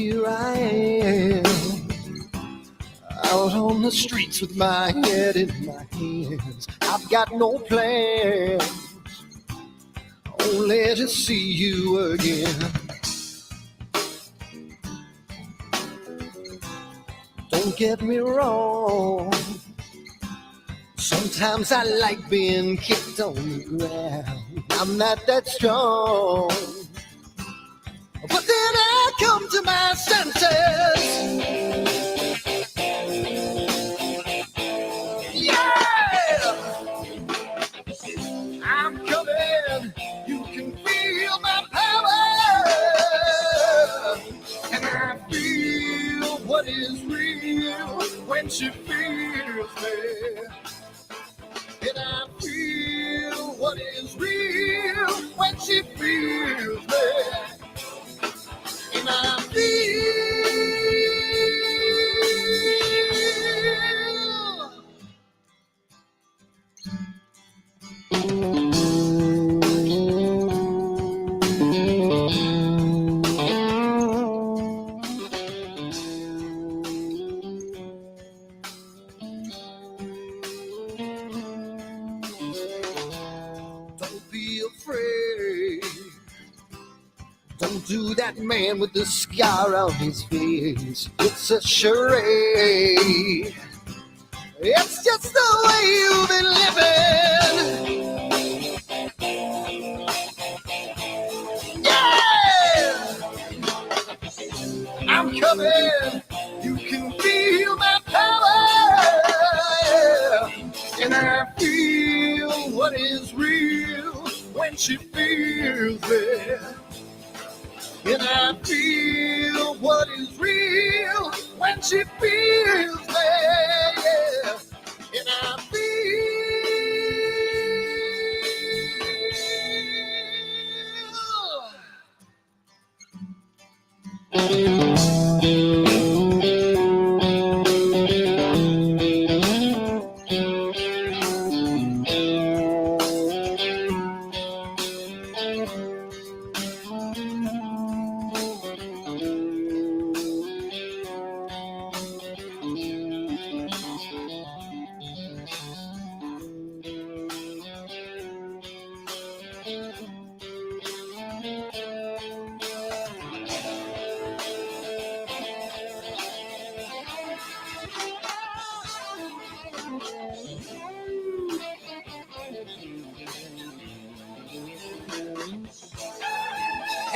here I am, out on the streets with my head in my hands. I've got no plans, only to see you again. Don't get me wrong, sometimes I like being kicked on the ground. I'm not that strong, but then I come to my senses. Yeah, I'm coming. You can feel my power, and I feel what is real when she feels me. And I feel what is real when she feels me. And I feel don't be afraid. Don't do that man with the scar on his face. It's a charade. It's just the way you've been living. Yeah, I'm coming. You can feel my power. And I feel what is real when she feels me. And I feel what is real when she feels me. Yeah.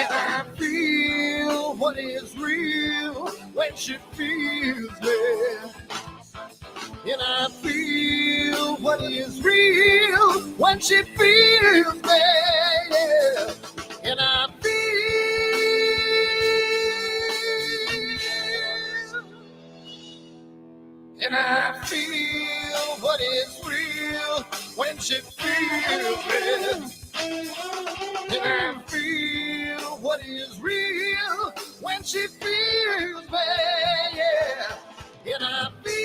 And I feel what is real when she feels me. And I feel what is real when she feels me. Yeah. And I feel what is real when she feels me. And I feel what is real when she feels me. Yeah. And I feel.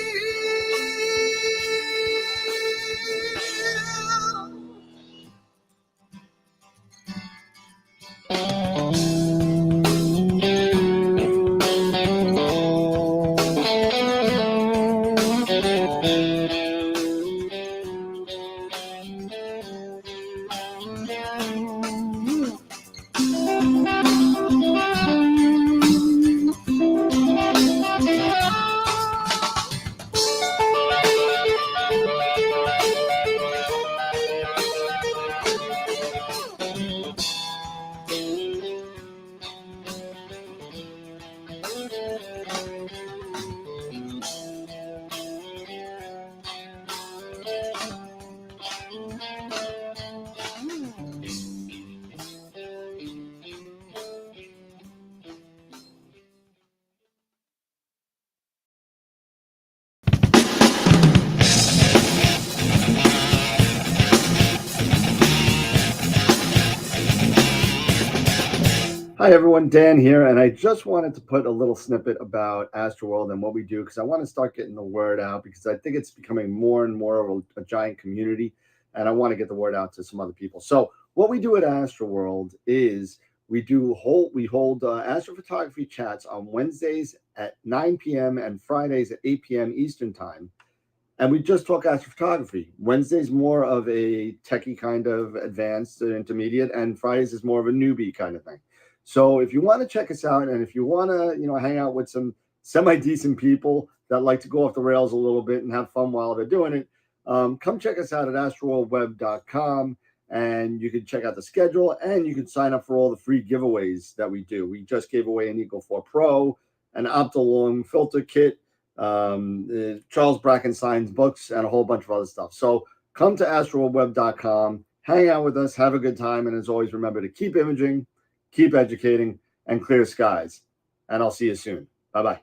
Hi everyone, Dan here, and I just wanted to put a little snippet about AstroWorld and what we do because I want to start getting the word out because I think it's becoming more and more of a giant community, and I want to get the word out to some other people. So what we do at AstroWorld is We hold astrophotography chats on Wednesdays at 9 p.m. and Fridays at 8 p.m. Eastern time. And we just talk astrophotography. Wednesday's more of a techie kind of advanced intermediate, and Fridays is more of a newbie kind of thing. So if you want to check us out, and if you want to, hang out with some semi-decent people that like to go off the rails a little bit and have fun while they're doing it, come check us out at AstroWorldWeb.com, and you can check out the schedule, and you can sign up for all the free giveaways that we do. We just gave away an Eagle 4 Pro, an Optilong filter kit, Charles Brackenstein's books, and a whole bunch of other stuff. So come to AstroWorldWeb.com, hang out with us, have a good time, and as always, remember to keep imaging, keep educating, and clear skies. And I'll see you soon. Bye-bye.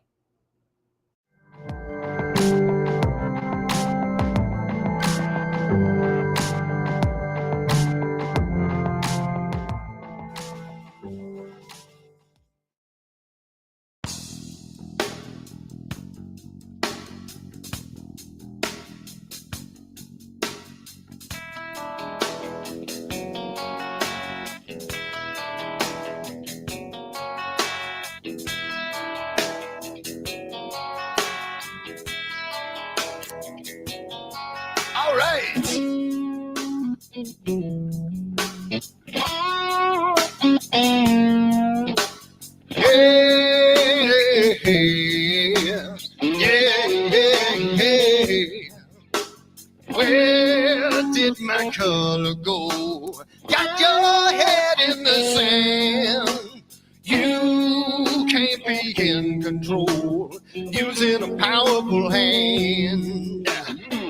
All right. Where did my color go? Got your head in the sand. You can't be in control, using a powerful hand.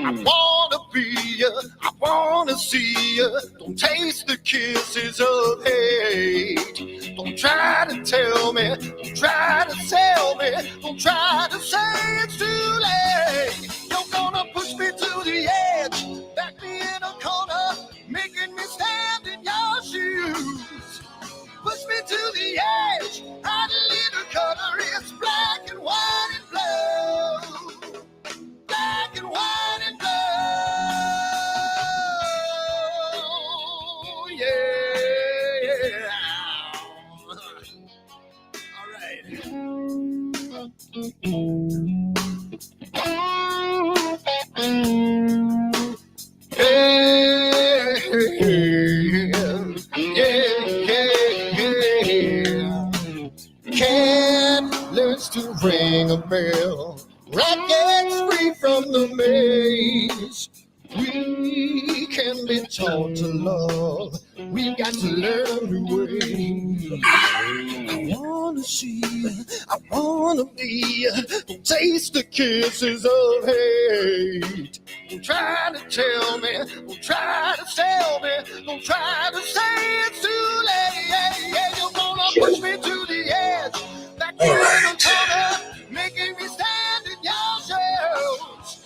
I wanna be you, I wanna see you. Don't taste the kisses of hate. Don't try to tell me, don't try to sell me, don't try to say it's too late. You're gonna push me to the edge, back me in a corner, making me stand in your shoes. Push me to the edge, hide a little color, it's black and white and blue. Black and white and blue, yeah. All right. Candles to ring a bell, rockets free from the maze. We can be taught to love, we've got to learn a new way. I wanna see, I wanna be, don't taste the kisses of hate. Don't try to tell me, don't try to sell me, don't try to say it's too late. You're gonna push me to the edge, back to the corner, making me stand in your shoes.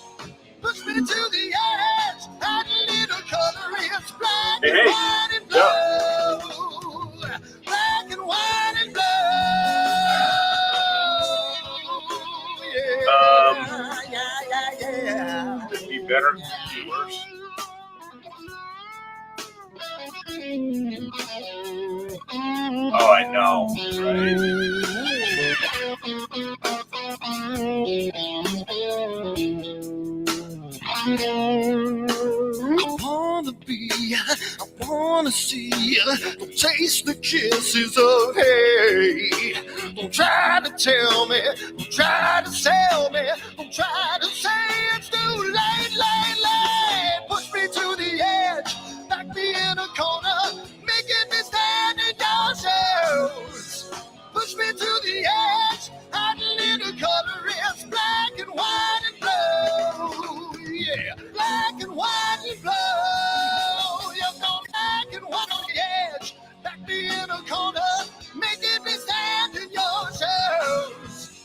Push me to the edge, add a little color, it's black and white and blue. Black and white and blue. Yeah. Could it be better? Could it be worse? Oh, I know, right? I wanna be, I wanna see, don't taste the kisses of hate. Don't try to tell me, don't try to sell me, don't try to say it's too late. Push me to the edge, back me in a corner, making me stand in your shoes. Push me to the edge, add a little color, it's black and white and blue. Yeah, black and white and blue. You're going black and white on the edge, back me in a corner, making me stand in your shoes.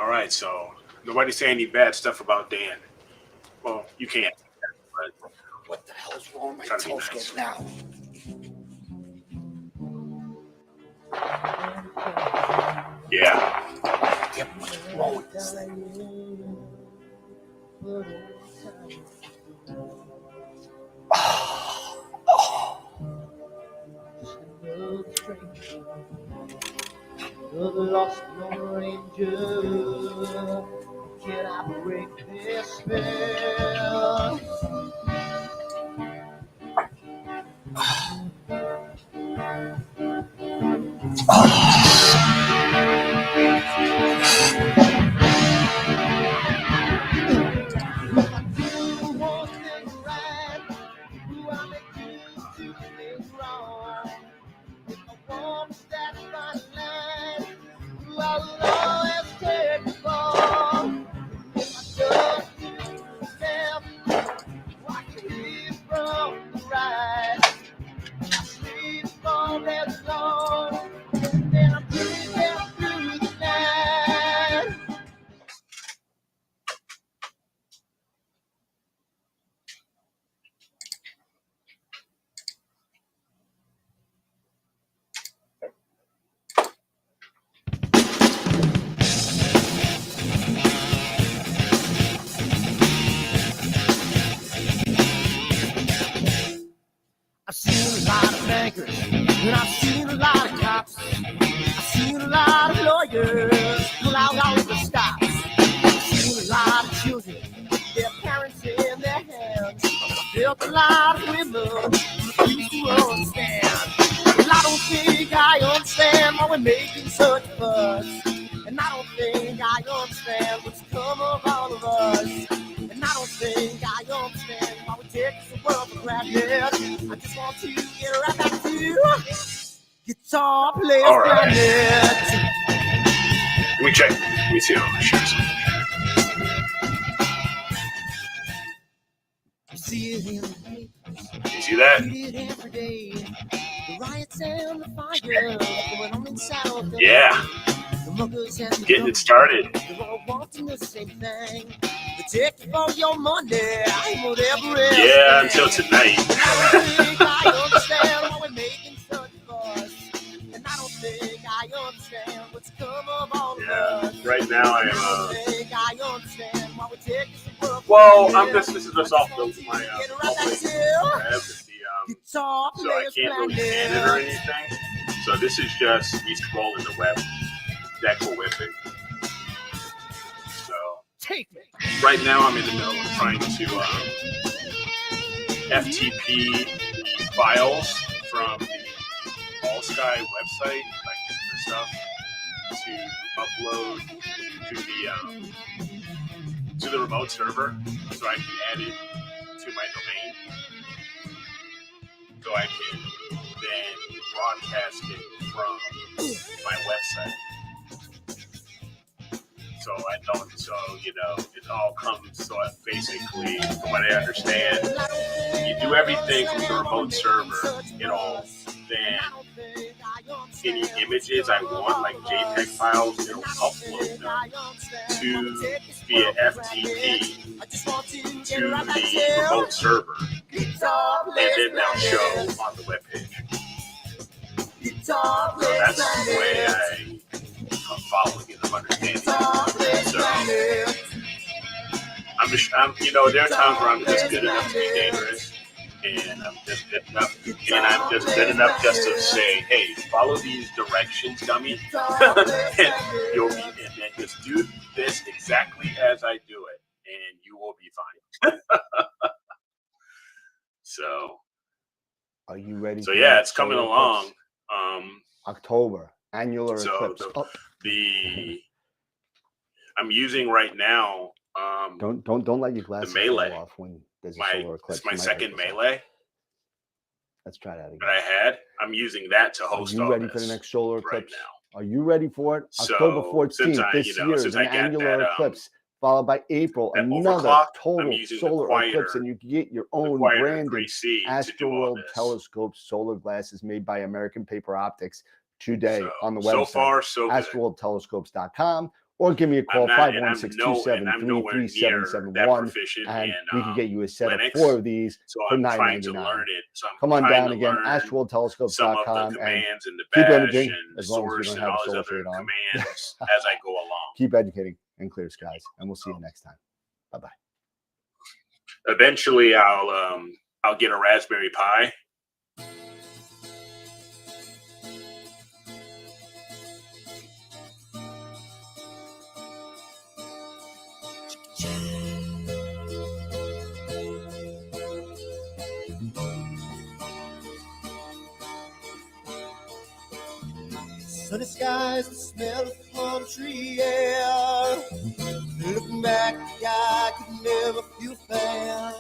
All right, so nobody say any bad stuff about Dan. Well, you can't. But What the hell's wrong with my Trying to be telescope nice. now? yeah. Yeah, what's wrong with this thing? Another lost Lone Ranger. Can I break this spell? Do one thing right. Do I make you two things wrong? If I want to stand by the line, do I will always take the fall? If I just do step, watch the lead from the right. I sleep all day long, and I'm breathing through the night. I've seen a lot of bankers, and I've seen a lot of cops. I've seen a lot of lawyers pull out all of the stops. I've seen a lot of children with their parents in their hands. I've felt a lot of women who refuse to understand. And I don't think I understand why we're making such a fuss. And I don't think I understand what's come of all of us. And I don't think I understand why we take this world for granted. I just want to get right back to Guitar Players All right. Planet. Let me check. Let me see how much shares. I see it in the papers. You see that? Read it every day. The riots and the fire going on inside of the Yeah. The muggers and the Getting it started. They're all wanting the same thing. They take it for your money and whatever else. Yeah, until tonight. I don't think I understand why we're making such a fuss. And I don't think I understand what's come of all of Yeah. us. Right now I I am. don't think I understand why we're taking the world for Well, granted. this is just off my public web, Guitar so I Players can't really Planet. ban it or anything. So this is just me scrolling the web. That cool with it. So Take me. right now I'm in the middle of trying to FTP the files from the All Sky website, like the stuff, to upload to the remote server, so I can add it to my domain, so I can then broadcast it from my website. So it all comes. So basically, from what I understand, you do everything from the remote server. It'll then any images I want, like JPEG files, it'll upload them via FTP to the remote server, and then they'll show on the webpage. So that's the way I'm following it. I'm understanding it. So there are times where I'm just good enough to be dangerous, and I'm just good enough, just to say, hey, follow these directions, dummy, and you'll be, and then just do this exactly as I do it, and you will be fine. So, Are you ready? so yeah, it's coming along. October annular So eclipse. I'm using right now. Don't let your glasses Melee. fall off when there's a solar eclipse. It's my second Melee Let's try that again. that I had. I'm using that to host. Are you all ready this for the next solar right eclipse? now? Are you ready for it? So, October 14th since I, this year is since an I got annular that, eclipse, followed by April, that another overclock, I'm total using the solar quieter- eclipse, and you can get your own Quieter branded 3C to do all AstroWorld this. telescope solar glasses made by American Paper Optics today So, on the website. so far, so good. AstroWorldTelescopes.com, or give me a call, and I'm nowhere 516-273-3771, that proficient and in we can get you a set Linux. of 4 of these So for I'm trying to $9.99. learn it. So I'm Come on trying down to again, learn some of AstroWorldTelescope.com, the and commands and the keep bash imaging and as long as you source don't and have all a these solar other shade on. commands as I go along. Keep educating and clear skies, and we'll see you next time. Bye-bye. Eventually, I'll get a Raspberry Pi. Sunny skies, the smell of palm tree air. Looking back, I could never feel fair.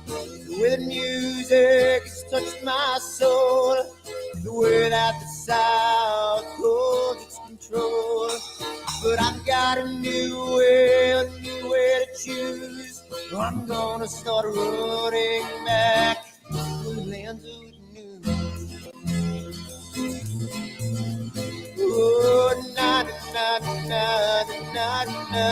The way the music has touched my soul, the way that the South holds its control. But I've got a new way to choose. I'm gonna start running back to the lands of the new. Oh, na na na na na na.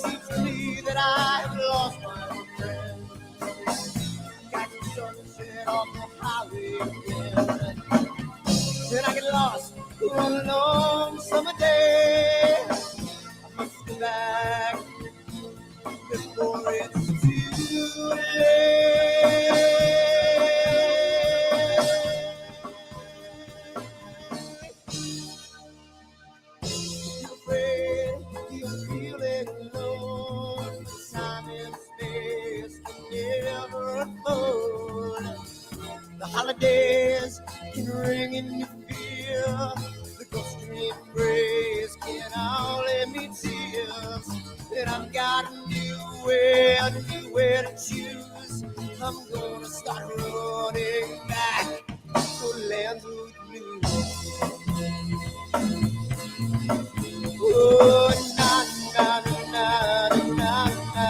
Seems to me that I have lost my old friend. Got the sunset off the highway again. Then I get lost on a long summer day. I must go back before it's too late. You're afraid, you're feeling alone. Time and space can never hold. The holidays can ring in your fear. The ghostly embrace can only me tears. And I've got a new way to choose. I'm gonna start running back to lands of the blue. Oh, na na na na na na.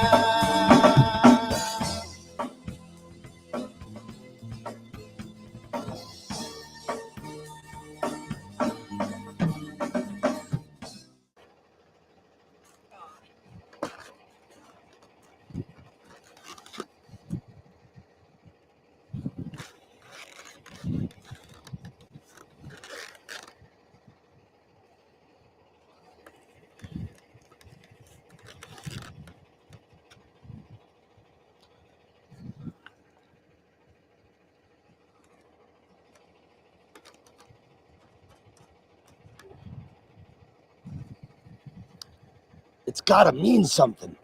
It's gotta mean something.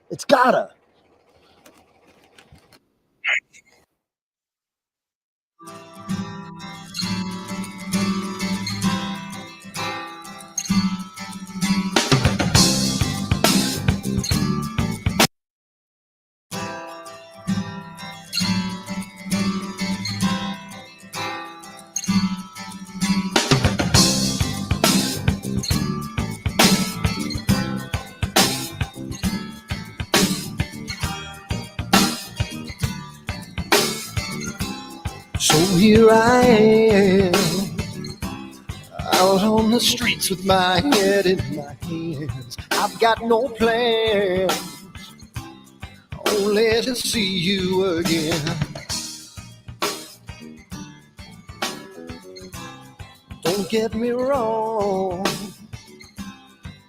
It's gotta. So here I am, out on the streets with my head in my hands. I've got no plans, only to see you again. Don't get me wrong,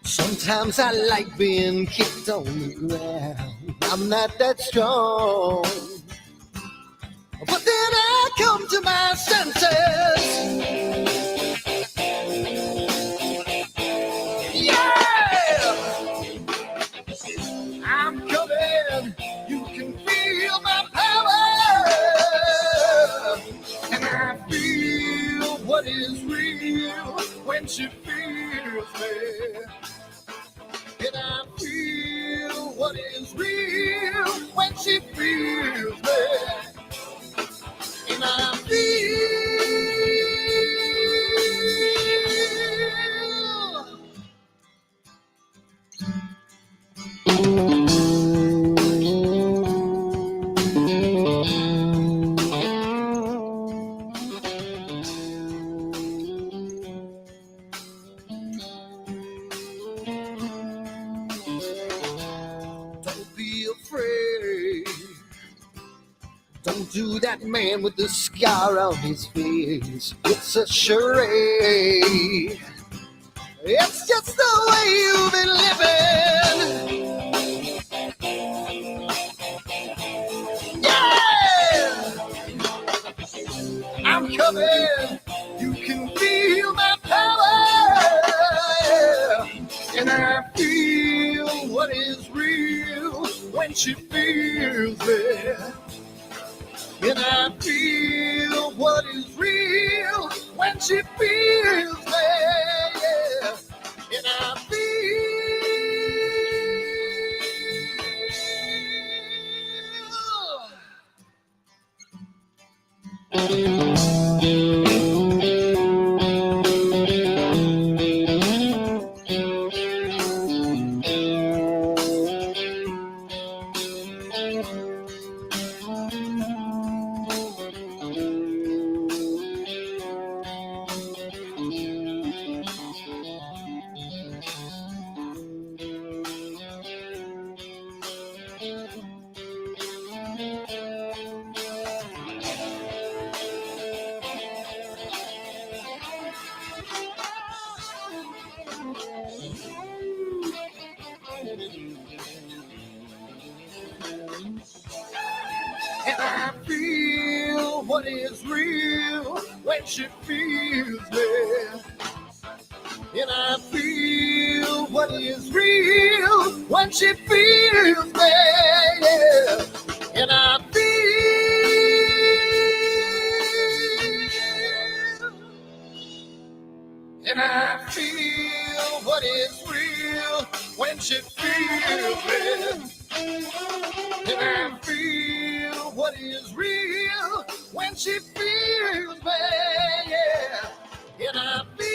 sometimes I like being kicked on the ground. I'm not that strong, but then I come to my senses. Yeah! I'm coming, you can feel my power. And I feel what is real when she feels me. And I feel what is real when she feels me. And I feel don't be afraid. Don't do that man with the scar on his face. It's a charade. It's just the way you've been living. Yeah! I'm coming. You can feel my power. Yeah. And I feel what is real when she feels me. And I feel what is real when she feels me. Yeah. And I And I feel what is real when she feels me. And I feel what is real when she feels me. Yeah. And I feel. And I feel what is real when she feels me. And I feel what is real when she feels me, yeah. And I feel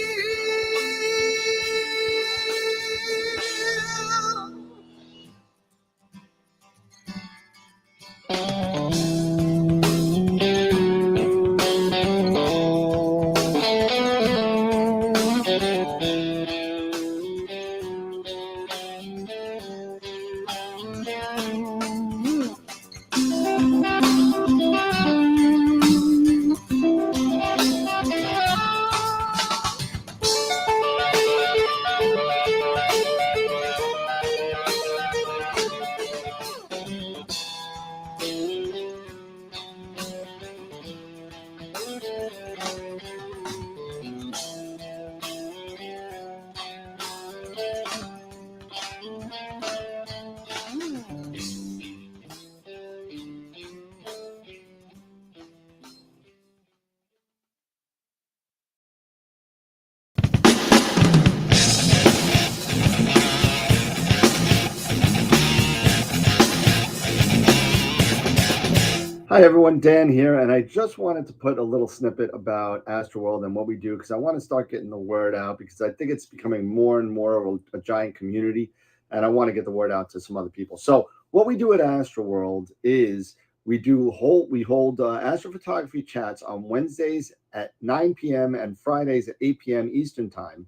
Hi everyone, Dan here, and I just wanted to put a little snippet about AstroWorld and what we do because I want to start getting the word out because I think it's becoming more and more of a giant community, and I want to get the word out to some other people. So what we do at AstroWorld is we hold astrophotography chats on Wednesdays at 9 p.m. and Fridays at 8 p.m. Eastern time.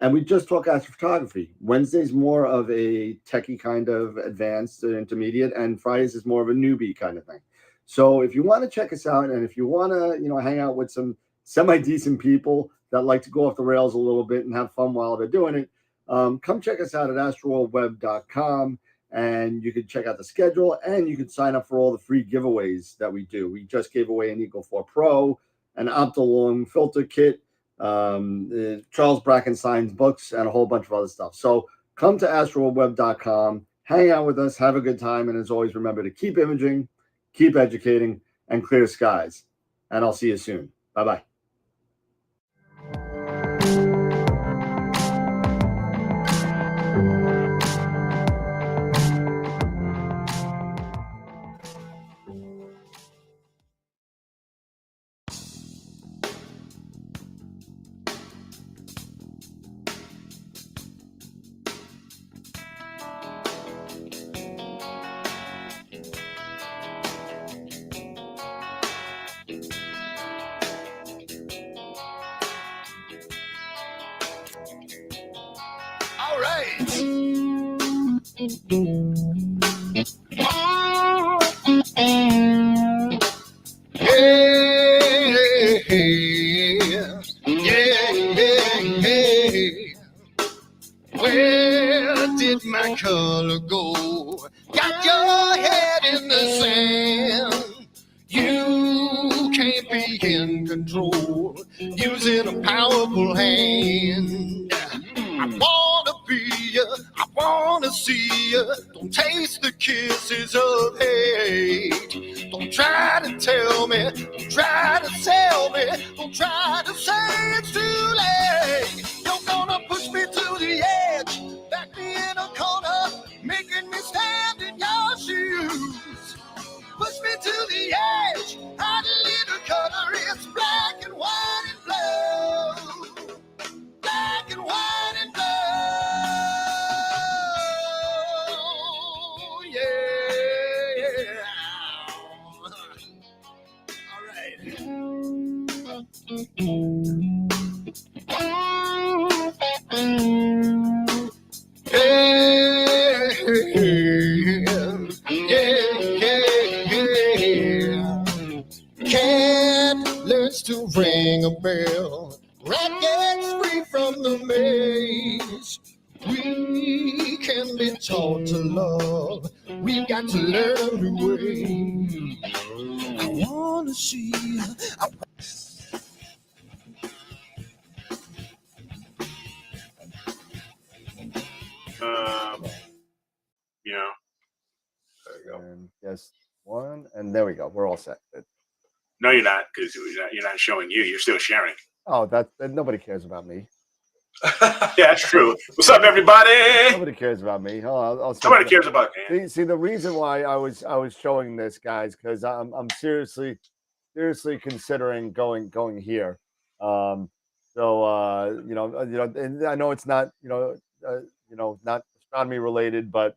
And we just talk astrophotography. Wednesday's more of a techie kind of advanced intermediate, and Fridays is more of a newbie kind of thing. So if you want to check us out, and if you want to, hang out with some semi-decent people that like to go off the rails a little bit and have fun while they're doing it, come check us out at AstroWorldWeb.com, and you can check out the schedule, and you can sign up for all the free giveaways that we do. We just gave away an Eagle 4 Pro, an Optilong filter kit, Charles Brackenstein's books, and a whole bunch of other stuff. So come to AstroWorldWeb.com, hang out with us, have a good time, and as always, remember to keep imaging, keep educating, and clear skies. And I'll see you soon. Bye-bye. Where did my color go? Got your head in the sand. You can't be in control using a powerful hand. I wanna be you, I wanna see you. Don't taste the kisses of hate. Don't try to tell me, don't try to sell me, don't try to say it's too late. You're gonna push me to the edge, back me in a corner, making me stand in your shoes. Push me to the edge, hide a little color, it's black and white and blue. Black and white and blue, yeah. All right. Cat learns to ring a bell. Rat gets free from the maze. We can be taught to love. We've got to learn a new way. I wanna see. You know. There you go. And guess one, and there we go. We're all set. No, you're not, because you're not showing you. You're still sharing. Oh, that nobody cares about me. Yeah, that's true. What's up, everybody? Nobody cares about me. I'll Nobody cares about me. See, the reason why I was showing this, guys, because I'm seriously considering going here. And I know it's not not astronomy related, but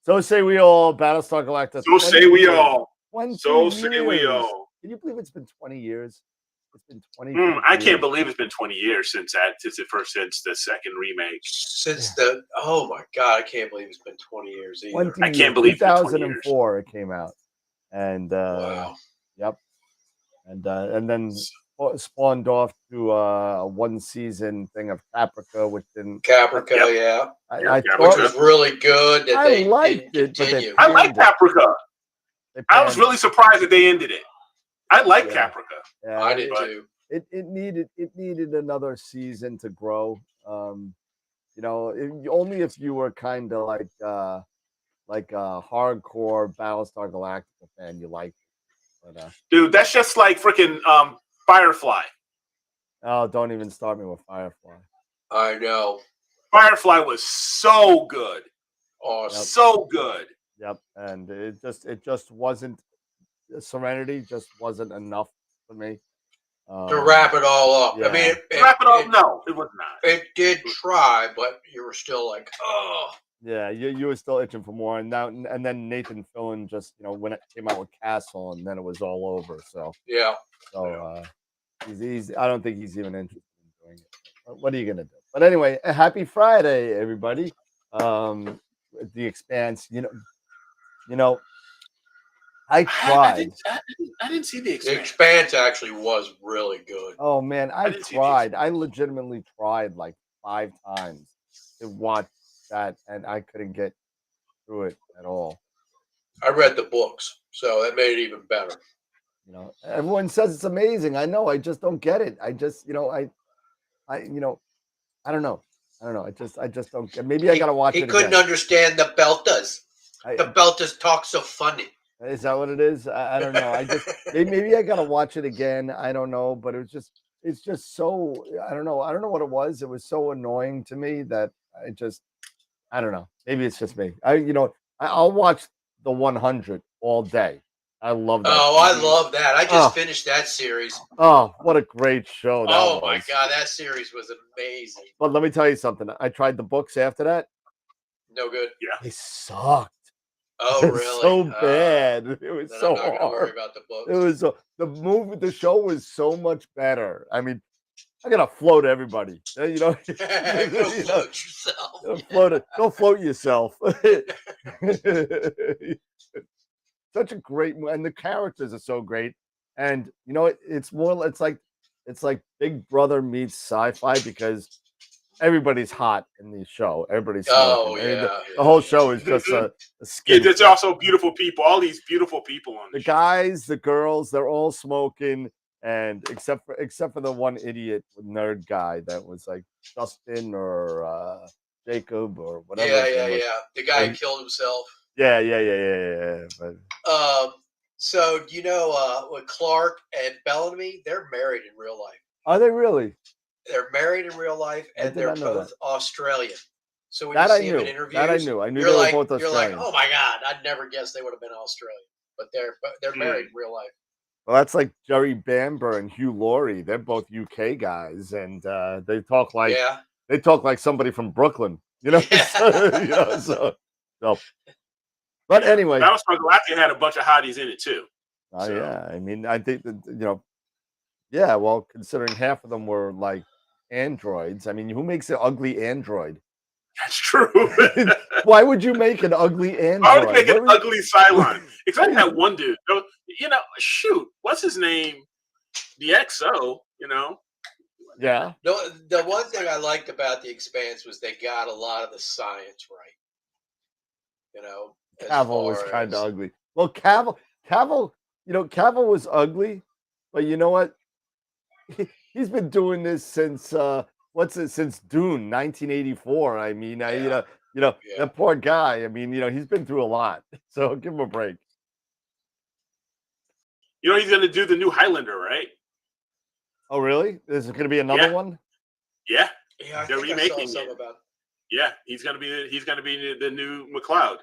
so say we all. Battlestar Galactica. So say we all. 20 So say we years. all. Can you believe it's been 20 years? It's been 20 I years. can't believe it's been 20 years since the second remake. Oh my God, I can't believe it's been 20 years either. I can't believe it's been 20 2004 it came out. And wow. Yep. And then spawned off to a one season thing of Caprica, which didn't Caprica, yeah. I which was really good. That I they liked didn't it, but continue. I like Caprica. I was really surprised that they ended it. I like Caprica. Yeah, I did too. It needed another season to grow. Only if you were kind of like a hardcore Battlestar Galactica fan, you liked it. But, dude, that's just like freaking Firefly. Oh, don't even start me with Firefly. I know. Firefly was so good. Awesome. So good. Yep, and it just wasn't. Serenity just wasn't enough for me to wrap it all up. Yeah. I mean, wrap it all. No, it was not. It did try, but you were still like, oh. Yeah, you were still itching for more, and then Nathan Fillion just when it came out with Castle, and then it was all over. So yeah. So he's I don't think he's even interested in doing it. What are you gonna do? But anyway, happy Friday, everybody. The Expanse, I tried. I didn't see The Expanse. The Expanse actually was really good. Oh man, I tried. I legitimately tried like 5 times to watch that, and I couldn't get through it at all. I read the books, so that made it even better. Everyone says it's amazing. I know. I just don't get it. I just, I don't know. I don't know. I just don't get. Maybe I gotta watch it. He couldn't understand the Beltas. The Beltas talk so funny. Is that what it is? I don't know. Maybe I gotta watch it again. I don't know, but it's just so I don't know what it was. It was so annoying to me that I don't know. Maybe it's just me. I'll watch the 100 all day. I love that. Oh, I love that. I just finished that series. Oh, what a great show that was. My God, that series was amazing. But let me tell you something. I tried the books after that. No good. Yeah. They sucked. Oh, It was really? so bad. It was so I'm not gonna hard. worry about the books. It was the show was so much better. I mean, I gotta float everybody. You know, Go you know, float yourself. float it. Go float yourself. Such a great, and the characters are so great. And you know, it's more. It's like Big Brother meets sci-fi because everybody's hot in the show. Everybody's Oh smoking. I mean, yeah, the whole show is just a Yeah, skit. there's also beautiful people. All these beautiful people on The the show. guys, the girls, they're all smoking, and except for the one idiot nerd guy that was like Justin or Jacob or whatever. yeah, his yeah, name was. yeah. The guy who Like, killed himself. yeah. But So you know, with Clark and Bellamy, they're married in real life. are they really? They're married in real life, I and did they're not know both that. Australian. So when That you I see them in knew. interviews, That I knew. I knew you're they were like, both you're like, Australian. oh my god, I'd never guessed they would have been Australian. But they're married in real life. Well, that's like Jerry Bamber and Hugh Laurie. They're both UK guys, and they talk like somebody from Brooklyn. You know, Yeah. so. But anyway, Battlestar Galactica had a bunch of hotties in it too. So. yeah. I mean, I think that yeah. Well, considering half of them were like androids, I mean, who makes an ugly android? That's true. Why would you make an ugly android? Why would you make an ugly Cylon? Except that one dude. You know, shoot, what's his name? The XO. You know. Yeah. No, the one thing I liked about The Expanse was they got a lot of the science right. You know, Cavill was kind of ugly. Well, Cavill, Cavill was ugly, but you know what? He's been doing this since since Dune, 1984. I mean, Yeah. that poor guy. I mean, he's been through a lot, so give him a break. You know, he's going to do the new Highlander, right? Oh, really? Is it going to be another one? Yeah, Yeah, they're remaking it. Yeah, he's going to be the new McLeod.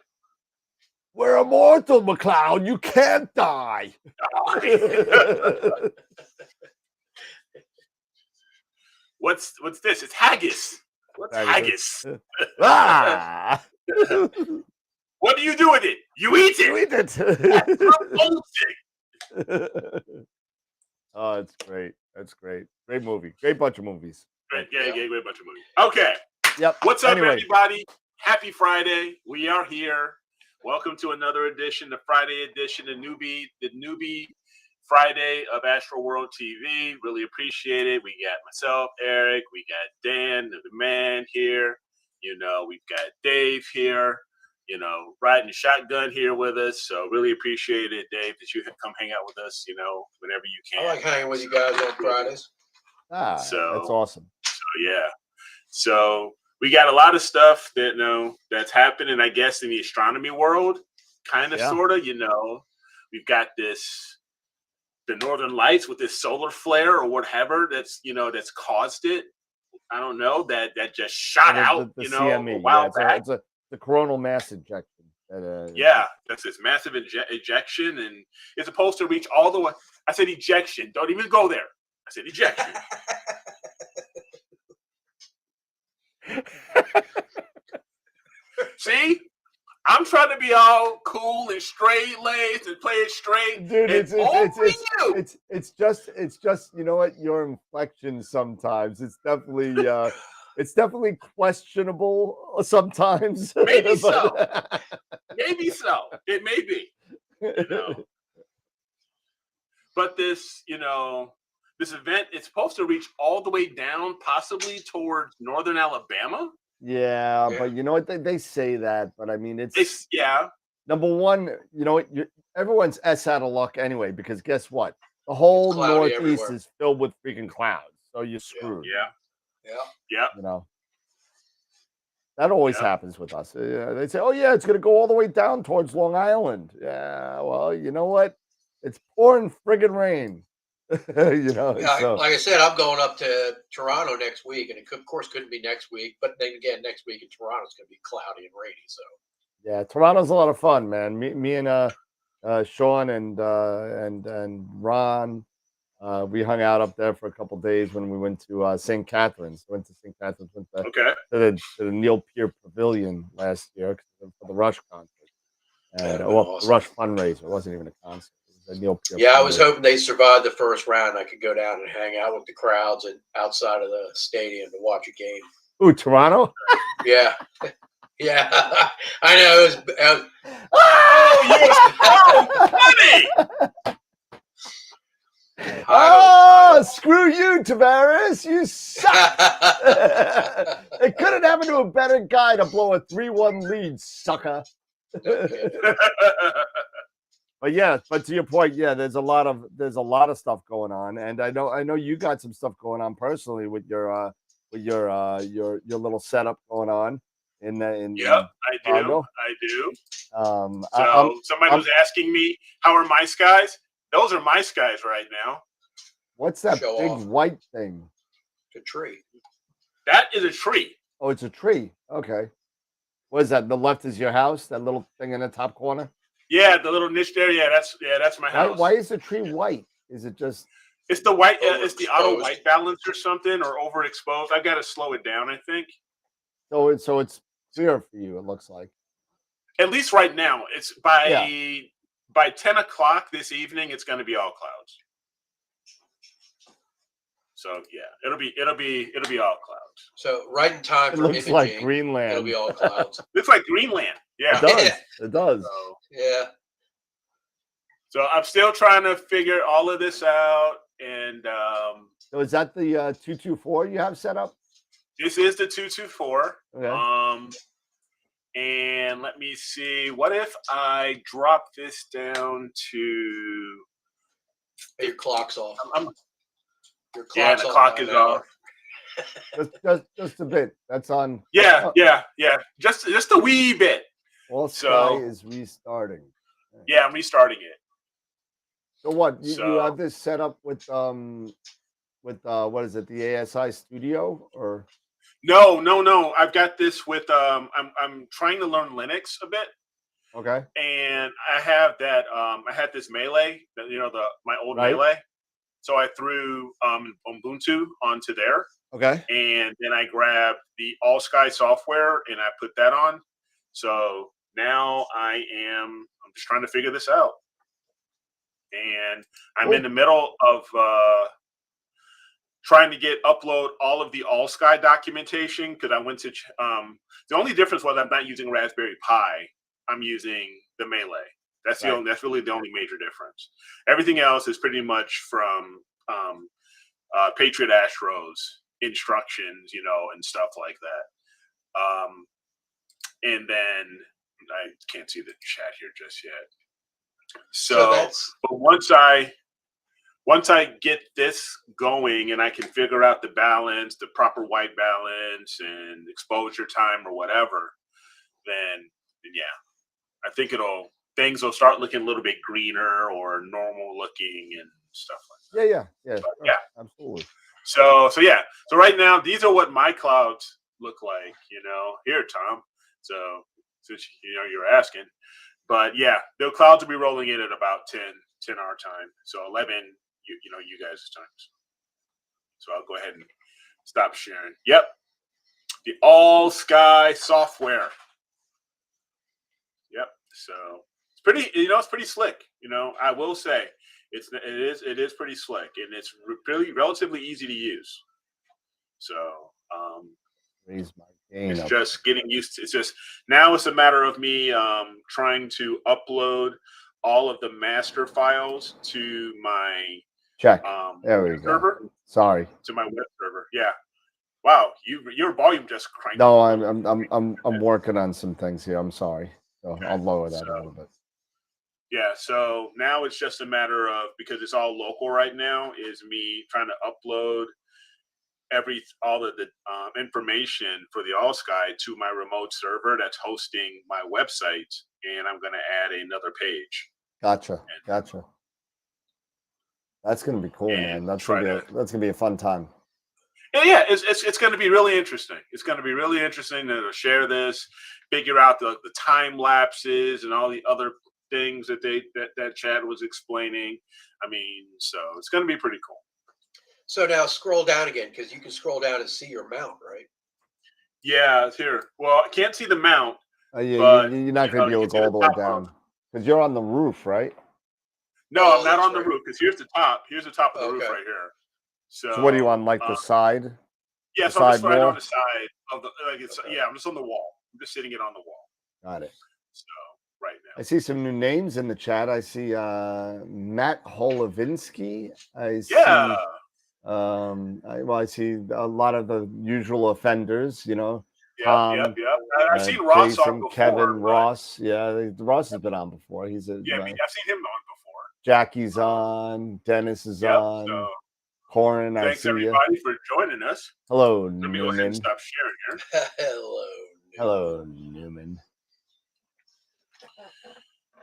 We're immortal, McLeod. You can't die. What's this? It's haggis. What's haggis? Ah! What do you do with it? You eat it. You eat it. That's oh, it's great. That's great. Great movie. Great bunch of movies. Great, great bunch of movies. Okay. Yep. What's up, everybody? Happy Friday. We are here. Welcome to another edition, the Friday edition, the newbie Friday of AstroWorld TV. Really appreciate it. We got myself, Eric. We got Dan, the man here. You know, we've got Dave here. You know, riding shotgun here with us. So really appreciate it, Dave, that you have come hang out with us. You know, whenever you can. I like hanging with you guys on Fridays. That's awesome. So yeah. So we got a lot of stuff that's happening, I guess, in the astronomy world, kind of, sort of. You know, we've got the Northern Lights with this solar flare or whatever that's caused it. I don't know that just shot out. The CME, a while back. It's the coronal mass ejection. That's this massive ejection, and it's supposed to reach all the way. I said ejection. Don't even go there. I said ejection. See, I'm trying to be all cool and straight laced and play it straight. Dude, it's just you know what, your inflection sometimes it's definitely questionable sometimes. Maybe so. Maybe so. It may be. You know. But this event, it's supposed to reach all the way down, possibly towards northern Alabama. Yeah, but you know what? They say that, but I mean, it's yeah. Number one, you know what? Everyone's out of luck anyway, because guess what? The whole Northeast everywhere is filled with freaking clouds, so you're screwed. Yeah. You know, that always happens with us. They say, "Oh yeah, it's going to go all the way down towards Long Island." Yeah, well, you know what? It's pouring friggin' rain. You know, so. Like I said, I'm going up to Toronto next week, and it of course couldn't be next week. But then again, next week in Toronto is going to be cloudy and rainy. So yeah, Toronto's a lot of fun, man. Me and Sean and Ron, we hung out up there for a couple days when we went to St. Catharines. Went to St. Catharines. To the Neil Peart Pavilion last year for the Rush concert, and the Rush fundraiser. It wasn't even a concert. Yeah, I was hoping they survived the first round. I could go down and hang out with the crowds and outside of the stadium to watch a game. Ooh, Toronto? Yeah. Yeah. I know. Funny. Oh, screw you, Tavares. You suck. It couldn't happen to a better guy to blow a 3-1 lead, sucker. But yeah, but to your point, yeah, there's a lot of stuff going on, and I know you got some stuff going on personally with your little setup going on in Yep, Chicago. I do. So somebody was asking me, how are my skies? Those are my skies right now. What's that Show big off. white thing? It's a tree. That is a tree. Oh, it's a tree. Okay. What is that? The left is your house. That little thing in the top corner. Yeah, the little niche there. Yeah, that's my house. Why is the tree white? Is it just? It's the white. It's the auto Overexposed. white balance or something, or overexposed. I got to slow it down, I think. So it's clear for you. It looks like. At least right now, it's by 10 o'clock this evening. It's going to be all clouds. So yeah, it'll be all clouds. So right in time It for looks imaging. like Greenland. It'll be all clouds. Looks like Greenland. Yeah, It does. It does. So, Yeah. so I'm still trying to figure all of this out, and So is that the 224 you have set up? this is the 224. Okay. And let me see. What if I drop this down to? Your clock's off. Your Yeah, clock's the off clock by is an hour. off. Just a bit. That's on. Yeah. Just a wee bit. All sky So- is restarting. Yeah, I'm restarting it. So what? You So- have this set up with what is it? The ASI Studio or? No. I've got this with I'm trying to learn Linux a bit, Okay. and I have that I had this Melee, my old Right. Melee. So I threw Ubuntu onto there, Okay. and then I grabbed the All Sky software and I put that on. So now I'm just trying to figure this out, and I'm in the middle of trying to upload all of the All Sky documentation, because I went to the only difference was I'm not using Raspberry Pi. I'm using the Melee. That's that's really the only major difference. Everything else is pretty much from Patriot Astro's instructions, and stuff like that. And then I can't see the chat here just yet. So but once I get this going and I can figure out the balance, the proper white balance and exposure time or whatever, then yeah, I think things will start looking a little bit greener or normal looking and stuff like that. Yeah. But, yeah, Absolutely. So yeah. So right now, these are what my clouds look like. Here, Tom. So since you're asking, but yeah, the clouds will be rolling in at about 10 our time. So 11, you guys' times. So I'll go ahead and stop sharing. Yep, the All Sky software. Yep. So it's pretty. It's pretty slick. I will say it is pretty slick, and it's really relatively easy to use. So Raise my gain it's up. just getting used to. It's just now it's a matter of me trying to upload all of the master files to my Check. There we go. server. Sorry. To my web server. Yeah. Wow, your volume just cranked. No, I'm working on some things here. I'm sorry. So I'll lower that a little bit. Yeah, so now it's just a matter of, because it's all local right now, is me trying to upload all of the information for the All Sky to my remote server that's hosting my website, and I'm going to add another page. Gotcha. That's gonna be cool, man. That's gonna be a fun time. Yeah, it's going to be really interesting. It's going to be really interesting to share this, figure out the time lapses and all the other things that Chad was explaining. I mean, so it's going to be pretty cool. So now scroll down again, because you can scroll down and see your mount, right? Yeah, it's here. Well, I can't see the mount. Yeah, but, you're not gonna be able to go all the way down because you're on the roof, right? No, Oh, I'm not that's on the right. roof because here's the top. Here's the top of the roof Okay. right here. So what do you want, like the side? Yeah, the so I'm just side right wall? on the side of the Okay. yeah, I'm just on the wall. I'm just sitting it on the wall. Got it. So right I now. see some new names in the chat. I see Matt Holovinsky. I see Yeah. I see a lot of the usual offenders, Yep. Tom, I've seen Ross on Jason, before. Kevin, but- Ross. Yeah, Ross has been on before. He's a Yeah, I've seen him on before. Jackie's on, Dennis is Yep. on, So Corin, I thanks see you. everybody for joining us. Hello, Let me go ahead and Newman. stop sharing here. Hello. Hello, Newman.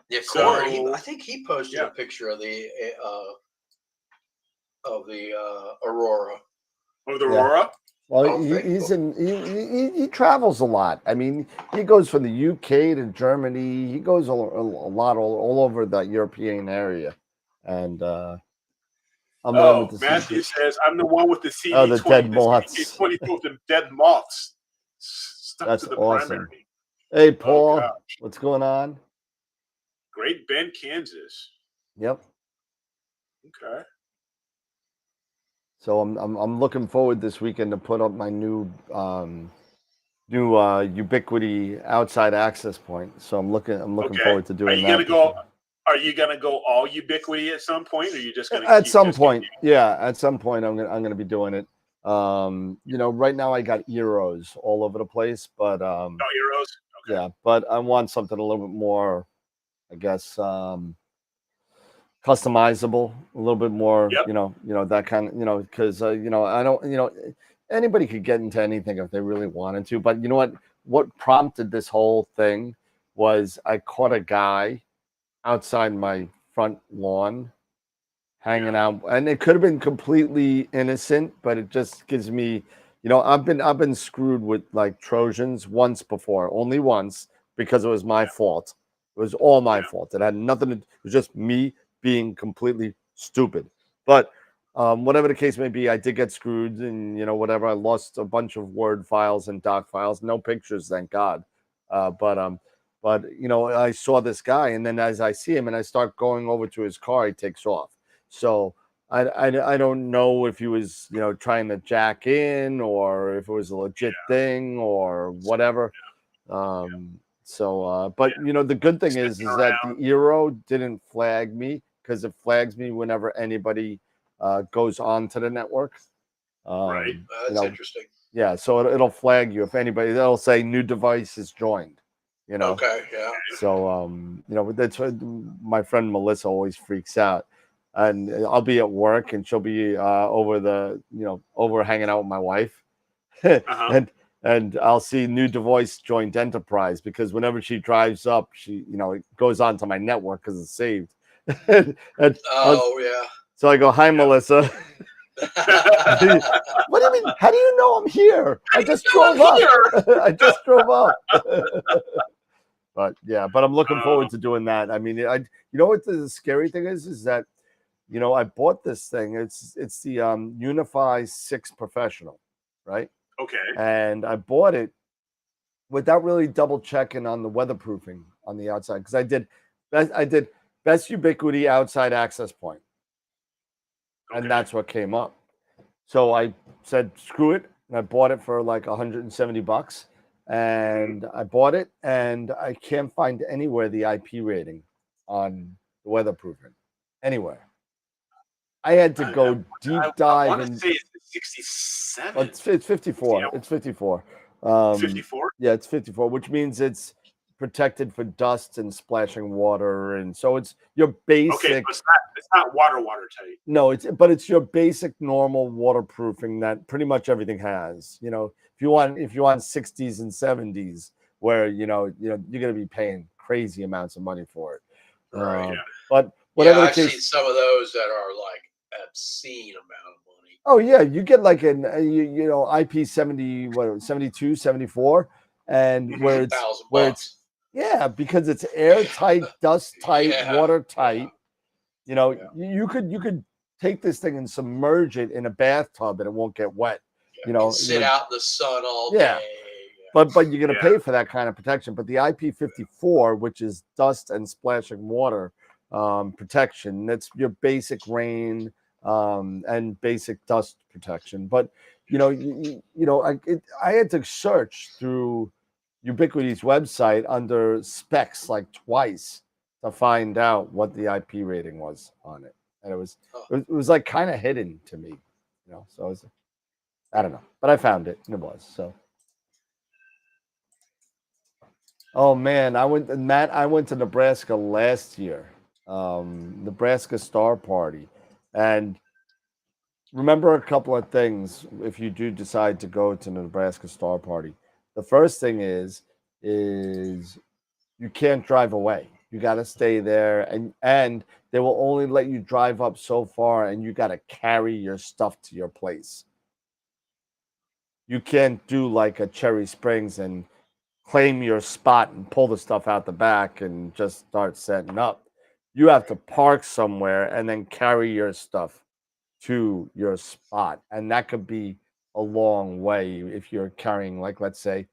Yeah, So- Corey. I think he posted Yeah. a picture of the Aurora. Oh, the Yeah. Aurora? Well, Oh, he travels a lot. I mean, he goes from the UK to Germany. He goes a lot all over the European area, and I'm the one with the Matthew says I'm the one with the CD20. Oh, the dead moths. CD20 with the dead moths stuck That's to the awesome. primary. Hey, Paul, gosh. what's going on? Great Bend, Kansas. Yep. Okay. So I'm looking forward this weekend to put up my new Ubiquity outside access point. So I'm looking Okay. forward to doing Are you that. gonna go? Are you gonna go all Ubiquity at some point, or are you just gonna? At keep some just point, continue? yeah. At some point, I'm gonna be doing it. Right now I got Eros all over the place, but No Heroes. Okay. yeah. But I want something a little bit more, I guess, customizable, a little bit more, Yep. that kind of, because I don't, anybody could get into anything if they really wanted to. But you know what prompted this whole thing was I caught a guy outside my front lawn hanging out, and it could have been completely innocent, but it just gives me, I've been screwed with like Trojans once before, only once, because it was my fault. It was all my fault. It had nothing to, it was just me being completely stupid. But whatever the case may be, I did get screwed, and whatever. I lost a bunch of Word files and doc files, no pictures, thank God. But I saw this guy, and then as I see him and I start going over to his car, he takes off. So I don't know if he was trying to jack in, or if it was a legit thing or whatever. But the good thing is that the Eero didn't flag me, because it flags me whenever anybody goes on to the network. Right. That's interesting. Yeah, so it'll flag you if anybody. That'll say new device is joined. Okay. Yeah. So that's what my friend Melissa always freaks out. And I'll be at work, and she'll be over hanging out with my wife, and I'll see new device joined enterprise, because whenever she drives up, she it goes on to my network because it's saved. Yeah. So I go, hi, Melissa. What do you mean? How do you know I'm here? I just drove up. I just drove up. But I'm looking forward to doing that. I mean, what the scary thing is that I bought this thing. It's the Unify 6 Professional, right? Okay. And I bought it without really double checking on the weatherproofing on the outside, because I did best Ubiquity outside access point, and that's what came up. So I said, screw it, and I bought it for like $170, and I bought it, and I can't find anywhere the IP rating on the weatherproofing anywhere. I had to go deep dive. I want to say it's 67. It's 54. Yeah. It's 54. 54? Yeah, it's 54, which means it's protected for dust and splashing water, and so it's your basic. Okay, so it's not watertight. No, it's your basic normal waterproofing that pretty much everything has. If you want 60s and 70s, where you're gonna be paying crazy amounts of money for it. Right. But whatever the I've case, seen some of those that are like obscene amount of money. oh yeah, you get like an IP 70, 72, 74, and where it's because it's airtight, dust tight, watertight. You could take this thing and submerge it in a bathtub and it won't get wet. Sit out in the sun all Yeah. day. But you're gonna pay for that kind of protection. But the IP54, which is dust and splashing water, protection. That's your basic rain and basic dust protection. But I had to search through Ubiquity's website under specs like twice to find out what the IP rating was on it, and it was like kind of hidden to me, So I don't know, but I found it, and it was so. Oh man, I went to Nebraska last year, Nebraska Star Party, and remember a couple of things if you do decide to go to the Nebraska Star Party. The first thing is you can't drive away. You got to stay there, and they will only let you drive up so far, and you got to carry your stuff to your place. You can't do like a Cherry Springs and claim your spot and pull the stuff out the back and just start setting up. You have to park somewhere and then carry your stuff to your spot, and that could be a long way if you're carrying, like, let's say,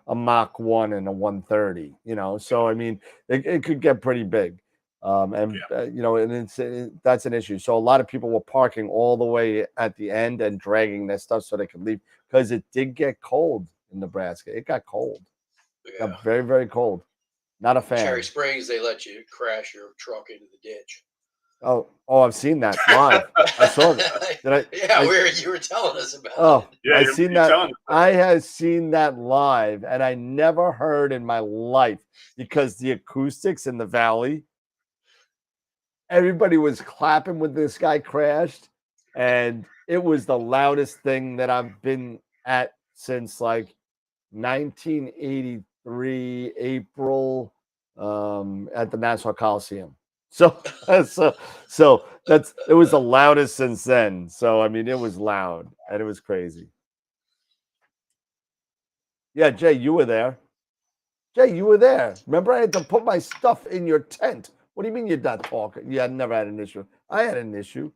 a Mach 1 and a 130, so I mean it could get pretty big, and that's an issue. So a lot of people were parking all the way at the end and dragging their stuff so they could leave, because it did get cold in Nebraska. It got cold. It got very, very cold. Not a fan. Cherry Springs, they let you crash your truck into the ditch. Oh, I've seen that live. I saw that. You were telling us about it. Oh, I've seen that. I have seen that live, and I never heard in my life, because the acoustics in the valley, everybody was clapping when this guy crashed, and it was the loudest thing that I've been at since like 1983 April at the Nassau Coliseum. So it was the loudest since then. So I mean, it was loud and it was crazy. Yeah, Jay, you were there. Remember, I had to put my stuff in your tent. What do you mean you're not talking? Yeah, I never had an issue. I had an issue.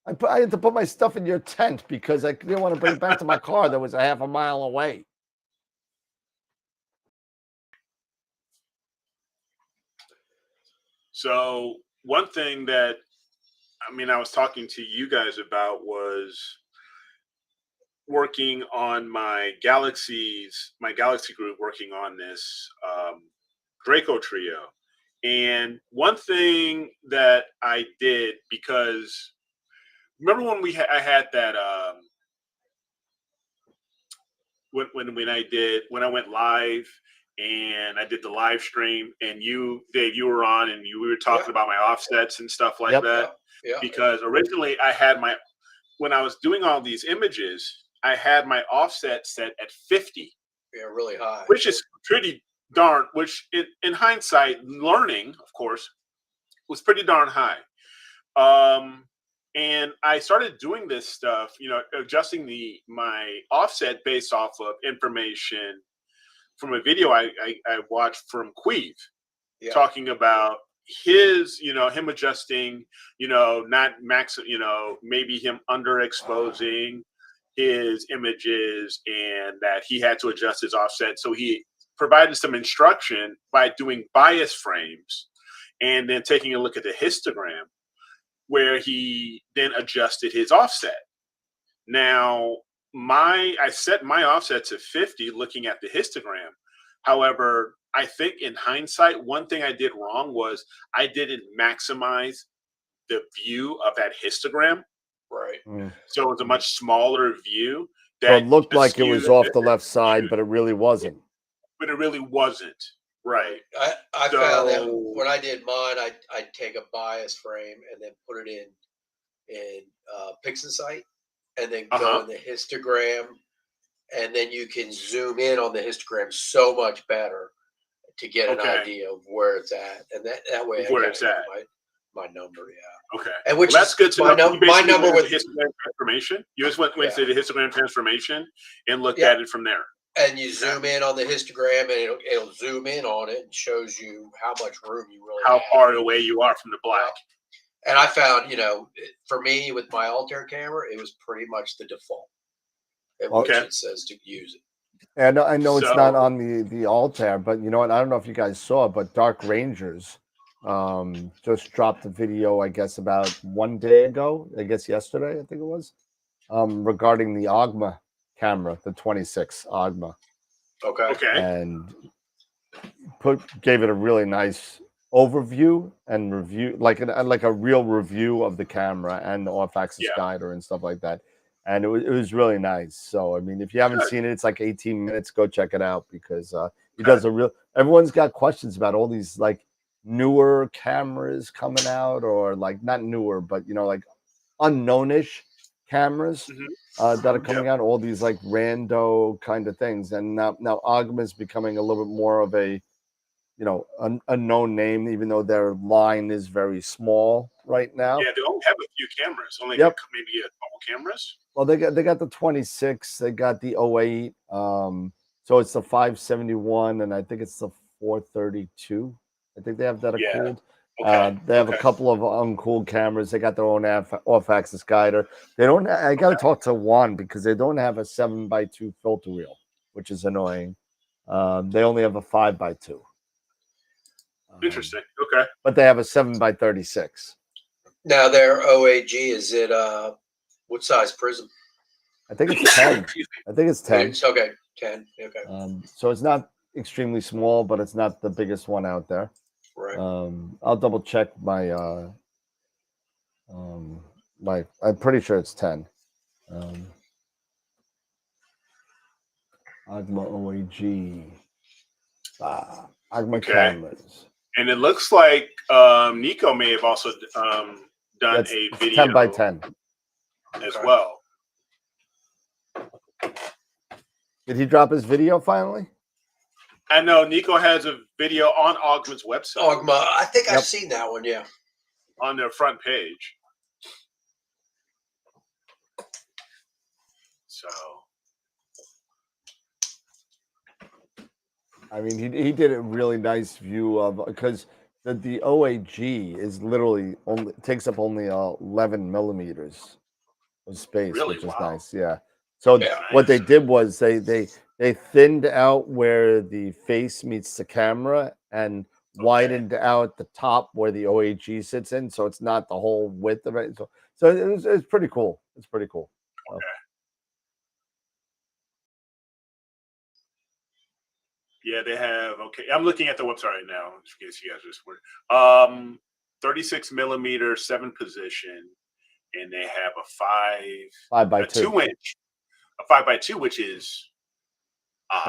I had to put my stuff in your tent because I didn't want to bring it back to my car that was a half a mile away. So one thing that, I was talking to you guys about was working on my Galaxy group, working on this Draco trio. And one thing that I did, because remember when I had that when I went live and I did the live stream, and you, Dave, you were on, and we were talking about my offsets and stuff like that. Yeah. Because originally I had when I was doing all these images, I had my offset set at 50. Yeah, really high. Which is pretty darn, which in hindsight, learning, of course, was pretty darn high. And I started doing this stuff, adjusting my offset based off of information from a video I watched from Queeve, talking about his, him adjusting, not max, maybe him underexposing his images, and that he had to adjust his offset. So he provided some instruction by doing bias frames and then taking a look at the histogram, where he then adjusted his offset. Now, I set my offset to 50 looking at the histogram. However, I think in hindsight, one thing I did wrong was I didn't maximize the view of that histogram. Right. So it was a much smaller view. So it looked like it was off the left side, but it really wasn't. But it really wasn't. Right. I found that when I did mine, I'd take a bias frame and then put it in PixInsight, and then go in the histogram, and then you can zoom in on the histogram so much better to get an idea of where it's at, and that way where it's at. My number, Okay. And which that's good to know. My number with histogram transformation. You just went to the histogram transformation and looked at it from there. And you zoom in on the histogram, and it'll zoom in on it and shows you how much room you really have. How far away you are from the black. And I found, for me with my Altair camera, it was pretty much the default. Which it says to use it. And I know it's not on the Altair, but you know what? I don't know if you guys saw it, but Dark Rangers just dropped a video, I guess, about 1 day ago. I guess yesterday, I think it was, regarding the Ogma camera, the 26 Ogma. Okay. And gave it a really nice overview and review, like a real review of the camera and the off-axis guider and stuff like that. And it was really nice. So I mean, if you haven't seen it, it's like 18 minutes. Go check it out, because he does a real. Everyone's got questions about all these like newer cameras coming out, or like not newer, but like unknownish cameras that are coming out. All these like rando kind of things, and now Ogma is becoming a little bit more of a a known name, even though their line is very small right now. Yeah, they only have a few cameras, only maybe a couple cameras. Well, they got the 26, they got the 08, so it's the 571, and I think it's the 432. I think they have that cooled. They have a couple of uncooled cameras. They got their own off-axis guider. They don't. I got to talk to Juan, because they don't have a 7x2 filter wheel, which is annoying. They only have a 5x2. Interesting. Okay. But they have a 7x36. Now their OAG, is it what size prism? I think it's 10. I think it's 10. It's, okay, 10. Okay. So it's not extremely small, but it's not the biggest one out there. Right. I'll double check my I'm pretty sure it's 10. Ogma OAG. Ogma cameras. And it looks like Nico may have also done a video 10x10 as well. Did he drop his video finally? I know Nico has a video on Ogma's website. Ogma, I think I've seen that one. Yeah, on their front page. So, I mean, he did a really nice view of, because the OAG is literally takes up only 11 millimeters of space, which is nice. Yeah. So what they did was they thinned out where the face meets the camera and widened out the top where the OAG sits in, so it's not the whole width of it. So it's pretty cool. It's pretty cool. Okay. Yeah, they have. Okay, I'm looking at the website right now. In case you guys just were 36 millimeter 7 position, and they have a 5x2, 2-inch, a 5x2, which is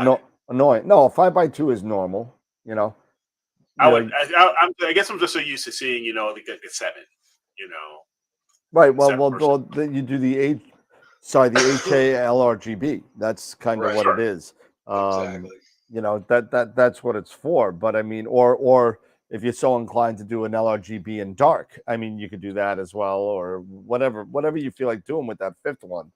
no annoying. No, a 5x2 is normal. I guess I'm just so used to seeing like a 7. Right. Well, you do the HALRGB. That's kind of what it is. Exactly. That's what it's for. But I mean, or if you're so inclined to do an LRGB in dark, I mean, you could do that as well, or whatever you feel like doing with that fifth one.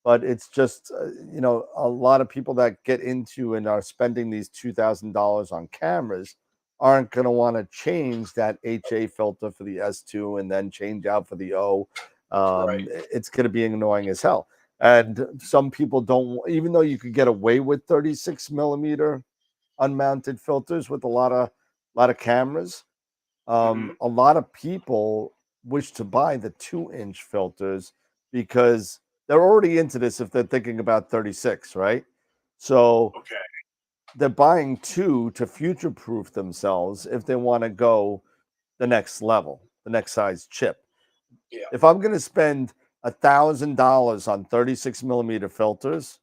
But it's just a lot of people that get into and are spending these $2,000 on cameras aren't going to want to change that HA filter for the S2 and then change out for the O. It's going to be annoying as hell. And some people don't, even though you could get away with 36 millimeter unmounted filters with a lot of cameras, a lot of people wish to buy the 2-inch filters because they're already into this if they're thinking about 36, right? So they're buying 2 to future-proof themselves if they want to go the next level, the next size chip. Yeah. If I'm going to spend $1,000 on 36 millimeter filters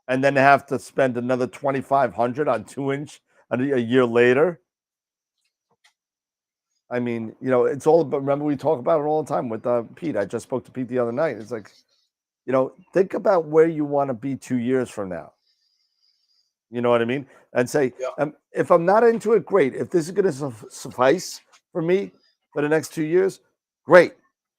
and then have to spend another $2,500 on 2-inch a year later, I mean, it's all about, remember we talk about it all the time with Pete. I just spoke to Pete the other night. It's like, think about where you want to be 2 years from now. You know what I mean? And say, if I'm not into it, great. If this is going to suffice for me for the next 2 years, great.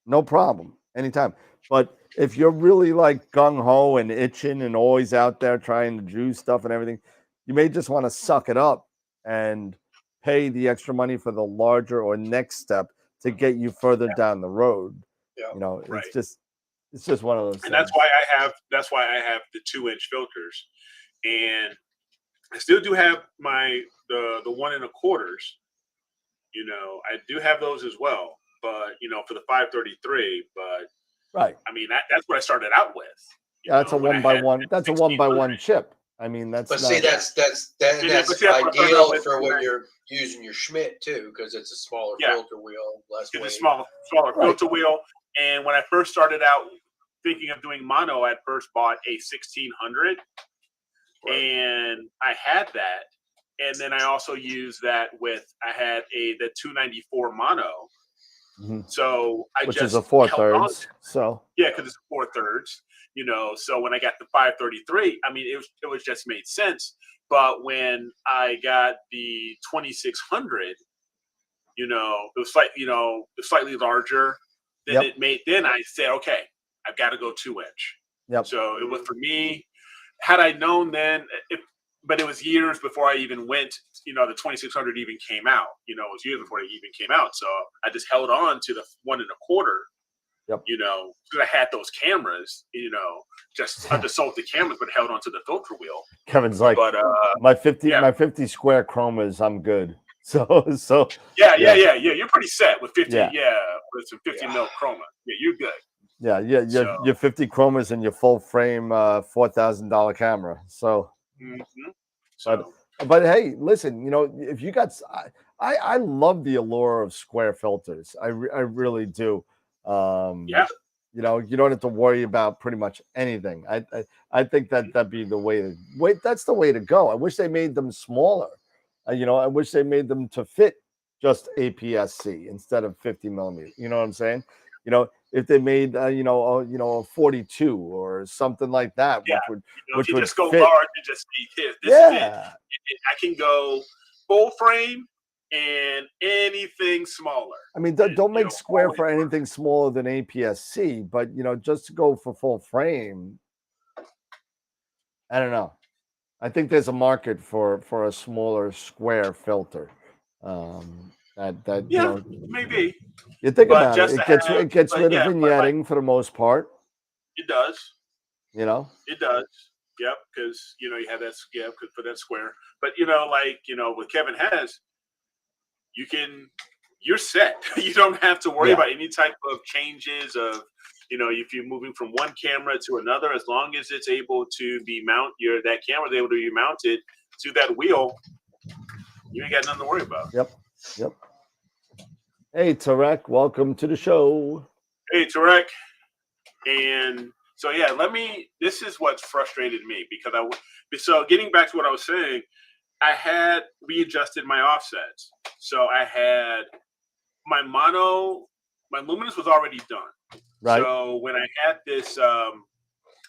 No problem. Anytime. But if you're really like gung-ho and itching and always out there trying to do stuff and everything, you may just want to suck it up and pay the extra money for the larger or next step to get you further down the road. It's just one of those things. That's why I have the 2-inch filters. And I still do have the 1 1/4s, You know, I do have those as well, but you know, for the 533. But Right. I mean, that's what I started out with. Yeah, that's a 1x1. That's a 1x1 chip. I mean, that's. But not, see, that's ideal for when you're using your Schmidt too, because it's a smaller filter wheel, less weight. It's a smaller filter wheel. And when I first started out thinking of doing mono, I first bought a 1600, and I had that. And then I also used that with I had the 294 mono. Mm-hmm. So which is a 4/3. So yeah, because it's 4/3. You know, so when I got the 533, I mean, it was just made sense. But when I got the 2600, you know, it was slightly larger. Then Then I said, okay, I've got to go 2-inch. Yep. So it was for me. Had I known then, but it was years before I even went. You know, the 2600 even came out. You know, it was years before it even came out. So I just held on to the 1 1/4. Yep. You know, because I had those cameras. You know, I just sold the cameras, but held onto the filter wheel. Kevin's like, but my 50 square chromas, I'm good. So yeah. You're pretty set with 50. Yeah, with some 50 mil chroma. Yeah, you're good. Yeah. Your 50 chromas and your full frame $4,000 camera. So, but hey, listen, you know, if you got, I love the allure of square filters. I really do. You know, you don't have to worry about pretty much anything. I think that'd be the way that's the way to go. I wish they made them smaller. You know, I wish they made them to fit just APS-C instead of 50 millimeter. You know what I'm saying? You know, if they made a 42 or something like that, which would just go fit. large and just be here. This is it. I can go full frame and anything smaller. I mean, don't make square for anything smaller than APS-C, but you know, just to go for full frame. I don't know. I think there's a market for a smaller square filter. You know, maybe. You think about it. It gets rid of vignetting for the most part. It does. You know. It does. Yep, because you know you have that for that square. But you know, like what Kevin has, you're set. You don't have to worry about any type of changes of. You know, if you're moving from one camera to another, as long as it's able to be that camera is able to be mounted to that wheel, you ain't got nothing to worry about. Yep. Hey, Tarek, welcome to the show. Hey, Tarek. And so, this is what's frustrated me so getting back to what I was saying, I had readjusted my offsets. So I had my luminance was already done. Right. So when I had this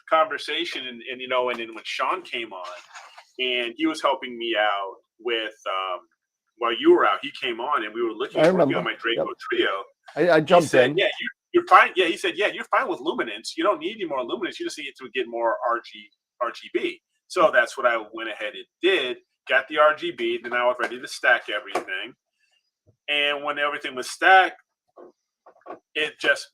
conversation and then when Sean came on and he was helping me out with while you were out, he came on and we were working on my Draco Trio. I jumped in. Yeah, you're fine. Yeah, he said, yeah, you're fine with luminance. You don't need any more luminance. You just need to get more RGB. So that's what I went ahead and did. Got the RGB. Then I was ready to stack everything. And when everything was stacked, it just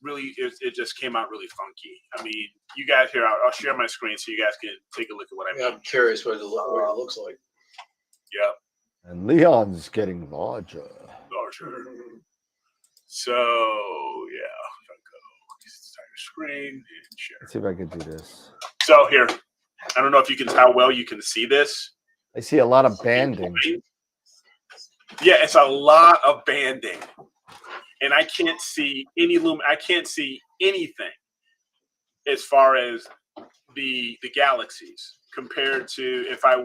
came out really funky. I mean, you guys here, I'll share my screen so you guys can take a look at what I mean. I'm curious what it looks like. Yep. And Leon's getting larger. So, yeah. I'll go screen and share. Let's see if I can do this. So here, I don't know how well you can see this. I see a lot of banding. Yeah, it's a lot of banding. And I can't see I can't see anything as far as the galaxies compared to if I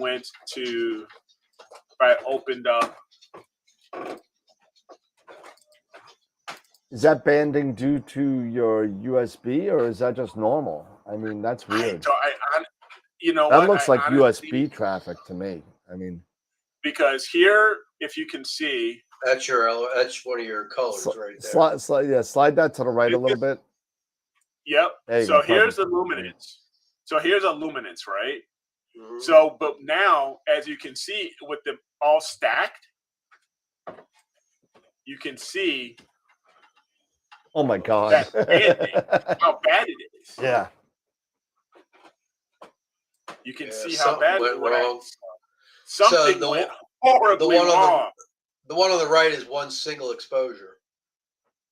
opened up. Is that banding due to your USB or is that just normal? I mean, that's weird. That looks like USB traffic to me. I mean, because here, if you can see, that's one of your colors right there. Slide that to the right a little bit. Yep. So here's the luminance. So here's a luminance, right? Mm-hmm. So, but now, as you can see, with them all stacked, you can see. Oh my God! How bad it is. Yeah. You can see how bad went wrong. Something went horribly wrong. The one on the right is one single exposure.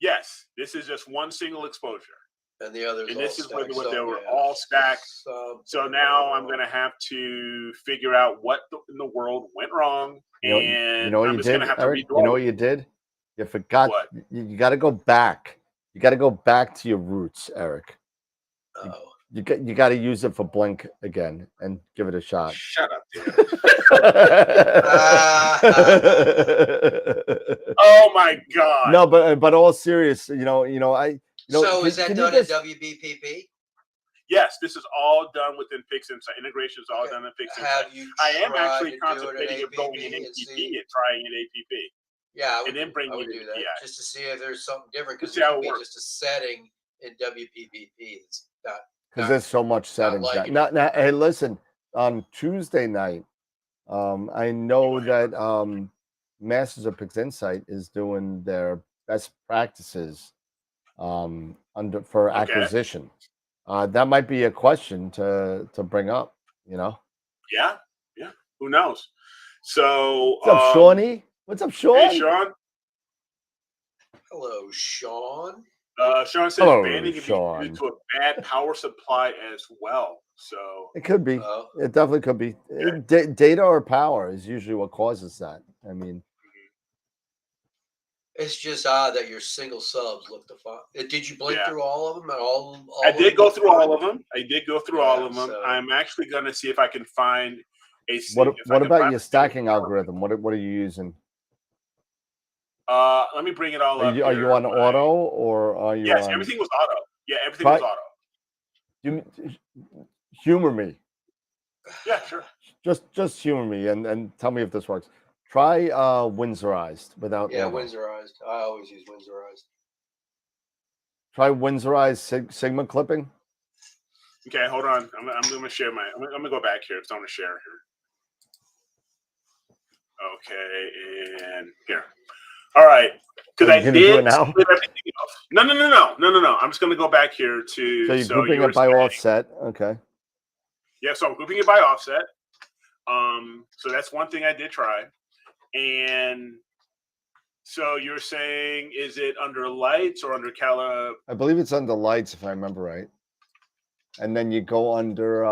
Yes, this is just one single exposure. And the others, and this is where stacked, they were all stacked. So now I'm going to have to figure out what in the world went wrong. And what I'm you just did, going to have Eric? to redo You know what you did? You forgot. What? You got to go back. You got to go back to your roots, Eric. You got to use it for Blink again and give it a shot. Shut up, dude. Oh my God. No, but all serious, so is that done in WBPP? Yes, this is all done within PixInsight. Integration is all done in PixInsight. Have you I am tried actually to contemplating do of going in APP and trying an APP. Yeah, and then bringing I would it do in that PI. just to see if there's something different, because See it how could it be works. just a setting in WPPP. It's not because there's so much settings. liking Now, hey, listen. On Tuesday night, I know that Masters of PixInsight is doing their best practices for acquisition. That might be a question to bring up. Yeah. Who knows? So, what's up, Shawnee? What's up, Sean? Hey, Sean. Hello, Sean. Sean says Hello, banning can Sean. be due to a bad power supply as well. So it could be. Oh. It definitely could be. Data or power is usually what causes that. I mean, it's just odd that your single subs look the fun. Did you blink through all of them? I did go through all of them. I did go through all of them. So I'm actually going to see if I can find a. What about your stacking algorithm? What are you using? Let me bring it all up. Are you on auto or are you? Yes, on... everything was auto. Yeah, everything was auto. Humor me. Yeah, sure. Just humor me and tell me if this works. Try Windsorized without. Yeah, auto. Windsorized. I always use Windsorized. Try Windsorized Sigma clipping. Okay, hold on. I'm going to share my. I'm going to go back here because I want to share here. Okay, and here. All right, because I did do it now? split everything else. No. I'm just going to go back here to. So you're grouping it by offset. Okay. Yeah, so I'm grouping it by offset. So that's one thing I did try, and so you're saying, is it under lights or under cali? I believe it's under lights, if I remember right. And then you go under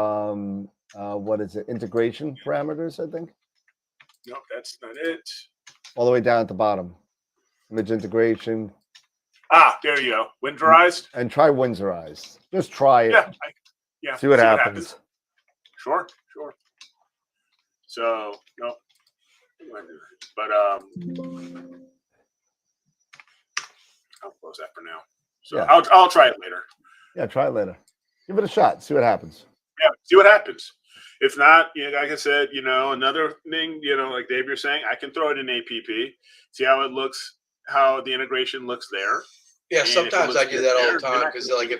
what is it? Integration parameters, I think. No, that's not it. All the way down at the bottom. Image integration. There you go. Windsorized. And try Windsorized. Just try it. Yeah. See what happens. Sure. So no, but I'll close that for now. So I'll try it later. Yeah, try it later. Give it a shot. See what happens. Yeah, see what happens. If not, like I said, another thing, like Dave, you're saying, I can throw it in APP, see how it looks, how the integration looks there. Yeah, And sometimes I do that all the time because, like,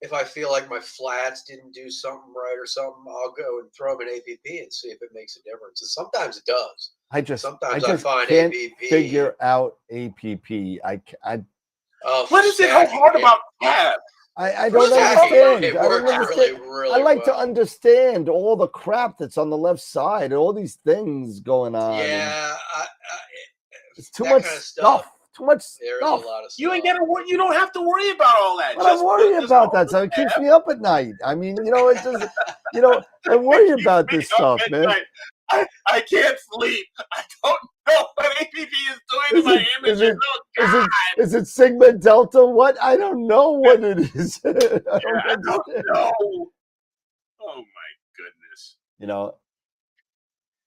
if I feel like my flats didn't do something right or something, I'll go and throw them in APP and see if it makes a difference. And sometimes it does. I just find can't APP. figure out APP. What is it so hard about tab? I don't understand. It works really I like well. to understand all the crap that's on the left side, all these things going on. Yeah, it's too much stuff. Too much There's stuff. a lot of stuff. You don't have to worry about all that. But I'm worried about that, so it keeps me up at night. I mean, it just, I worry about this stuff, man. I can't sleep. I don't know what APP is doing to my images. Is it Sigma Delta? What? I don't know what it is. I don't know. Oh my goodness.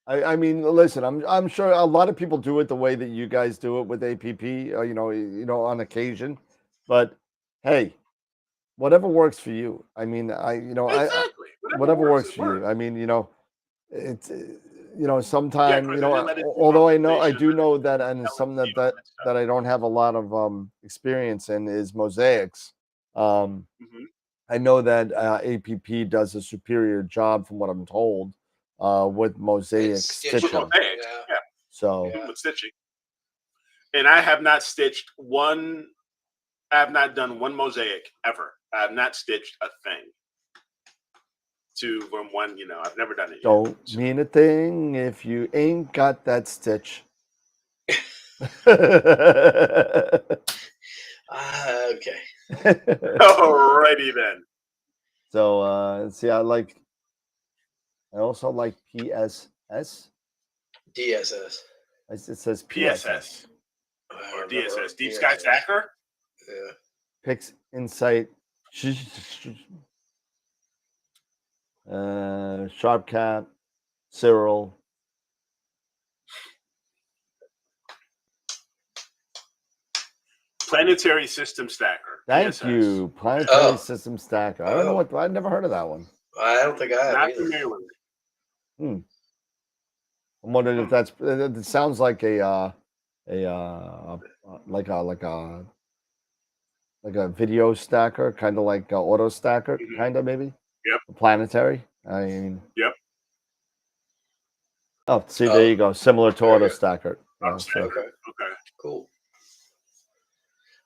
I mean, listen. I'm sure a lot of people do it the way that you guys do it with APP. On occasion, but hey, whatever works for you. I mean, exactly. Whatever works for you. I mean, it's. Sometimes, although I do know that, and some that I don't have a lot of experience in is mosaics. I know that APP does a superior job, from what I'm told, with mosaic stitching. So with stitching, and I have not stitched one. I have not done one mosaic ever. I have not stitched a thing. From one, I've never done it. Don't mean a thing if you ain't got that stitch. Okay. Alrighty then. So see, I also like PSS. DSS. It says PSS or DSS, Deep Sky Stacker. Yeah. Pix Insight. Sharp Cap, Cyril. Planetary System Stacker. Thank PSS. you, Planetary System Stacker. I don't know what. I've never heard of that one. I don't think I have Not either. familiar with it. I'm wondering if that's. It sounds like like a video stacker, kind of like auto stacker, kind of maybe. Yep. Planetary. I mean. Yep. Oh, see, there you go. Similar to auto stacker. Okay. Okay. Cool.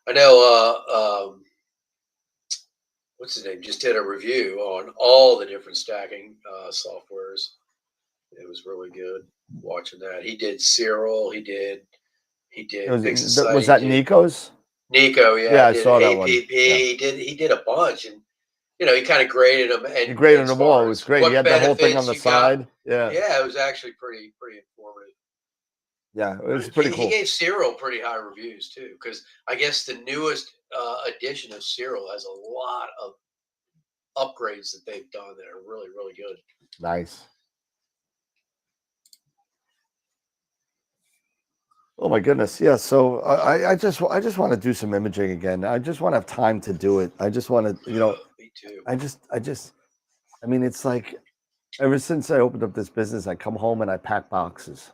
I know. What's his name? Just did a review on all the different stacking softwares. It was really good watching that. He did Cyril. He did. Was that Nico's? Nico, yeah. Yeah, I saw that one. APP. Yeah. He did a bunch, and he kind of graded them. And he graded them all. It was great. He had the whole thing on the side. Yeah. Yeah, it was actually pretty informative. Yeah, it was pretty cool. He gave Cyril pretty high reviews too, because I guess the newest edition of Cyril has a lot of upgrades that they've done that are really, really good. Nice. Oh my goodness, yeah. So I just want to do some imaging again. I just want to have time to do it. I just want to, Me too. I mean, it's like ever since I opened up this business, I come home and I pack boxes.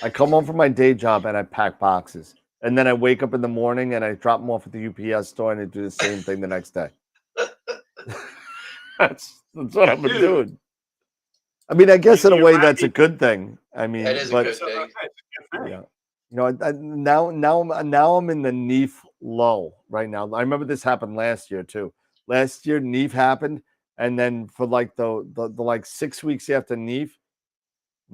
I come home from my day job and I pack boxes, and then I wake up in the morning and I drop them off at the UPS store and I do the same thing the next day. That's what I've been doing. I mean, I guess in a way that's a good thing. I mean, that is a good thing. Yeah, now I'm in the NEEF lull right now. I remember this happened last year too. Last year NEEF happened, and then for like the like 6 weeks after NEEF,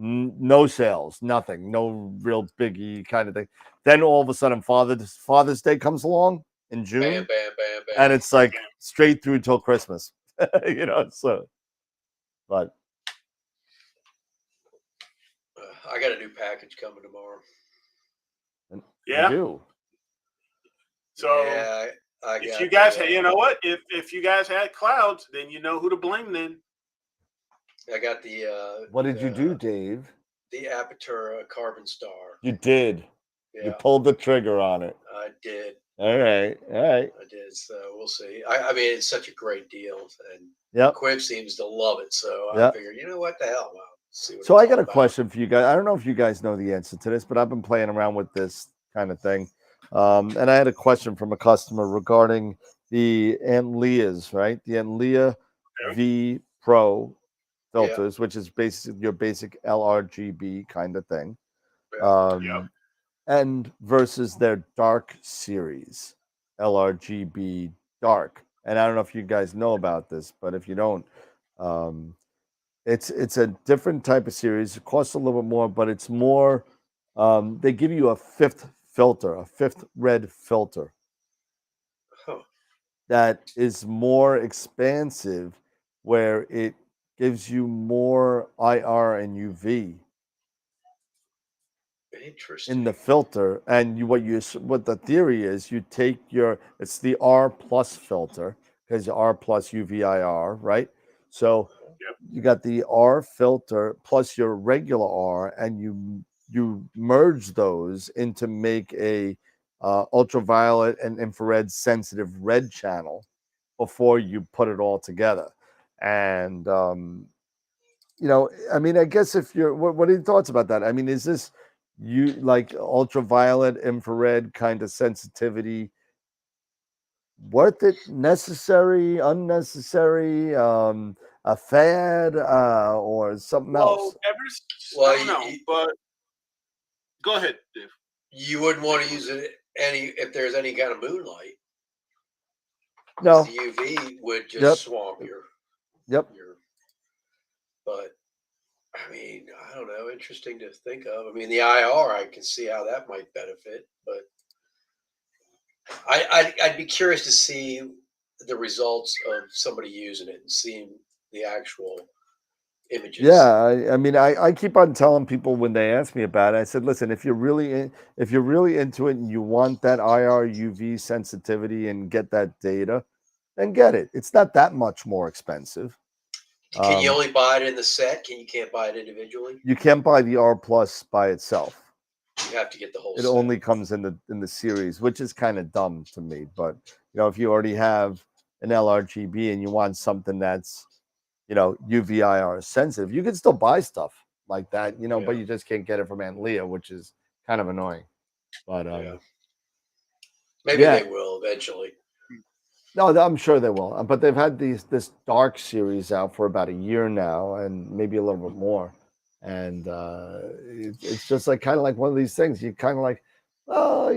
no sales, nothing, no real biggie kind of thing. Then all of a sudden Father's Day comes along in June, bam, bam, bam, bam. and it's like straight through till Christmas. So, but I got a new package coming tomorrow. Yeah. You do. So yeah, if you guys, you know what? If you guys had clouds, then you know who to blame. Then I got the. What did you do, Dave? The Apertura Carbon Star. You did. Yeah. You pulled the trigger on it. I did. All right. I did. So we'll see. I mean, it's such a great deal, and Quiv seems to love it. So I figured, you know what the hell? Well, see what so I got a question for you guys. I don't know if you guys know the answer to this, but I've been playing around with this kind of thing. And I had a question from a customer regarding the Antlias, right? The Antlia V Pro filters, which is basically your basic LRGB kind of thing. And versus their dark series, LRGB dark. And I don't know if you guys know about this, but if you don't, it's a different type of series. It costs a little bit more, but it's more. They give you a fifth filter, a fifth red filter that is more expansive, where it gives you more IR and UV. Interesting. In the filter, and what the theory is, you take it's the R plus filter, because R plus UVIR, right? So you got the R filter plus your regular R, and you merge those into make a ultraviolet and infrared sensitive red channel before you put it all together. And I mean, I guess if you're what are your thoughts about that? I mean, is this you like ultraviolet, infrared kind of sensitivity worth it, necessary, unnecessary, a fad, or something else? I don't know, but go ahead, Dave. You wouldn't want to use it if there's any kind of moonlight. No, the UV would just swamp your. But I mean, I don't know. Interesting to think of. I mean, the IR, I can see how that might benefit, but I'd be curious to see the results of somebody using it and seeing the actual images. Yeah, I mean, I keep on telling people when they ask me about it, I said, listen, if you're really into it and you want that IR UV sensitivity and get that data, then get it. It's not that much more expensive. Can you only buy it in the set? You can't buy it individually? You can't buy the R Plus by itself. You have to get the whole It set. only comes in the series, which is kind of dumb to me. But if you already have an LRGB and you want something that's UVIR sensitive, you can still buy stuff like that, but you just can't get it from Aunt Leah, which is kind of annoying. But maybe they will eventually. No, I'm sure they will. But they've had this dark series out for about a year now, and maybe a little bit more. And it's just like kind of like one of these things. You kind of like, oh,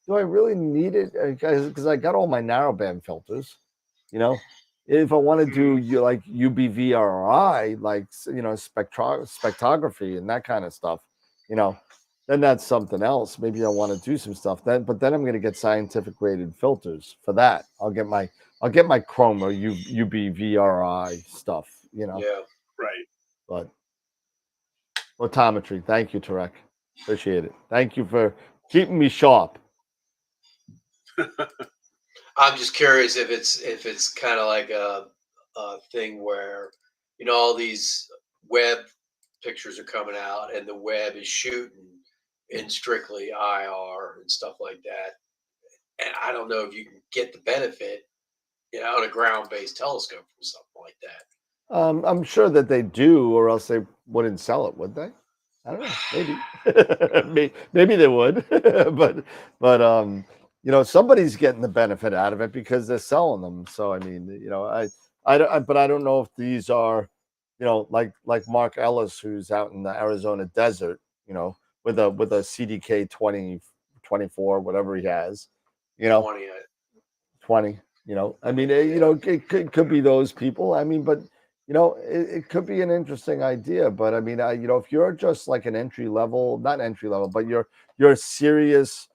do I really need it? Because I got all my narrowband filters. If I want to do like UBVRI, like spectrography and that kind of stuff, then that's something else. Maybe I want to do some stuff then, but then I'm going to get scientific rated filters for that. I'll get my Chroma UBVRI stuff. Yeah, right. But photometry, thank you, Tarek. Appreciate it. Thank you for keeping me sharp. I'm just curious if it's kind of like a thing where all these web pictures are coming out and the web is shooting in strictly IR and stuff like that, and I don't know if you can get the benefit on a ground-based telescope from something like that. I'm sure that they do, or else they wouldn't sell it, would they? I don't know. Maybe maybe they would, but somebody's getting the benefit out of it because they're selling them. So I mean, but I don't know if these are, like Mark Ellis, who's out in the Arizona desert, with a CDK 2024, whatever he has, 20. I mean, it could be those people. I mean, but it could be an interesting idea. But I mean, if you're just like an not entry level, but you're a serious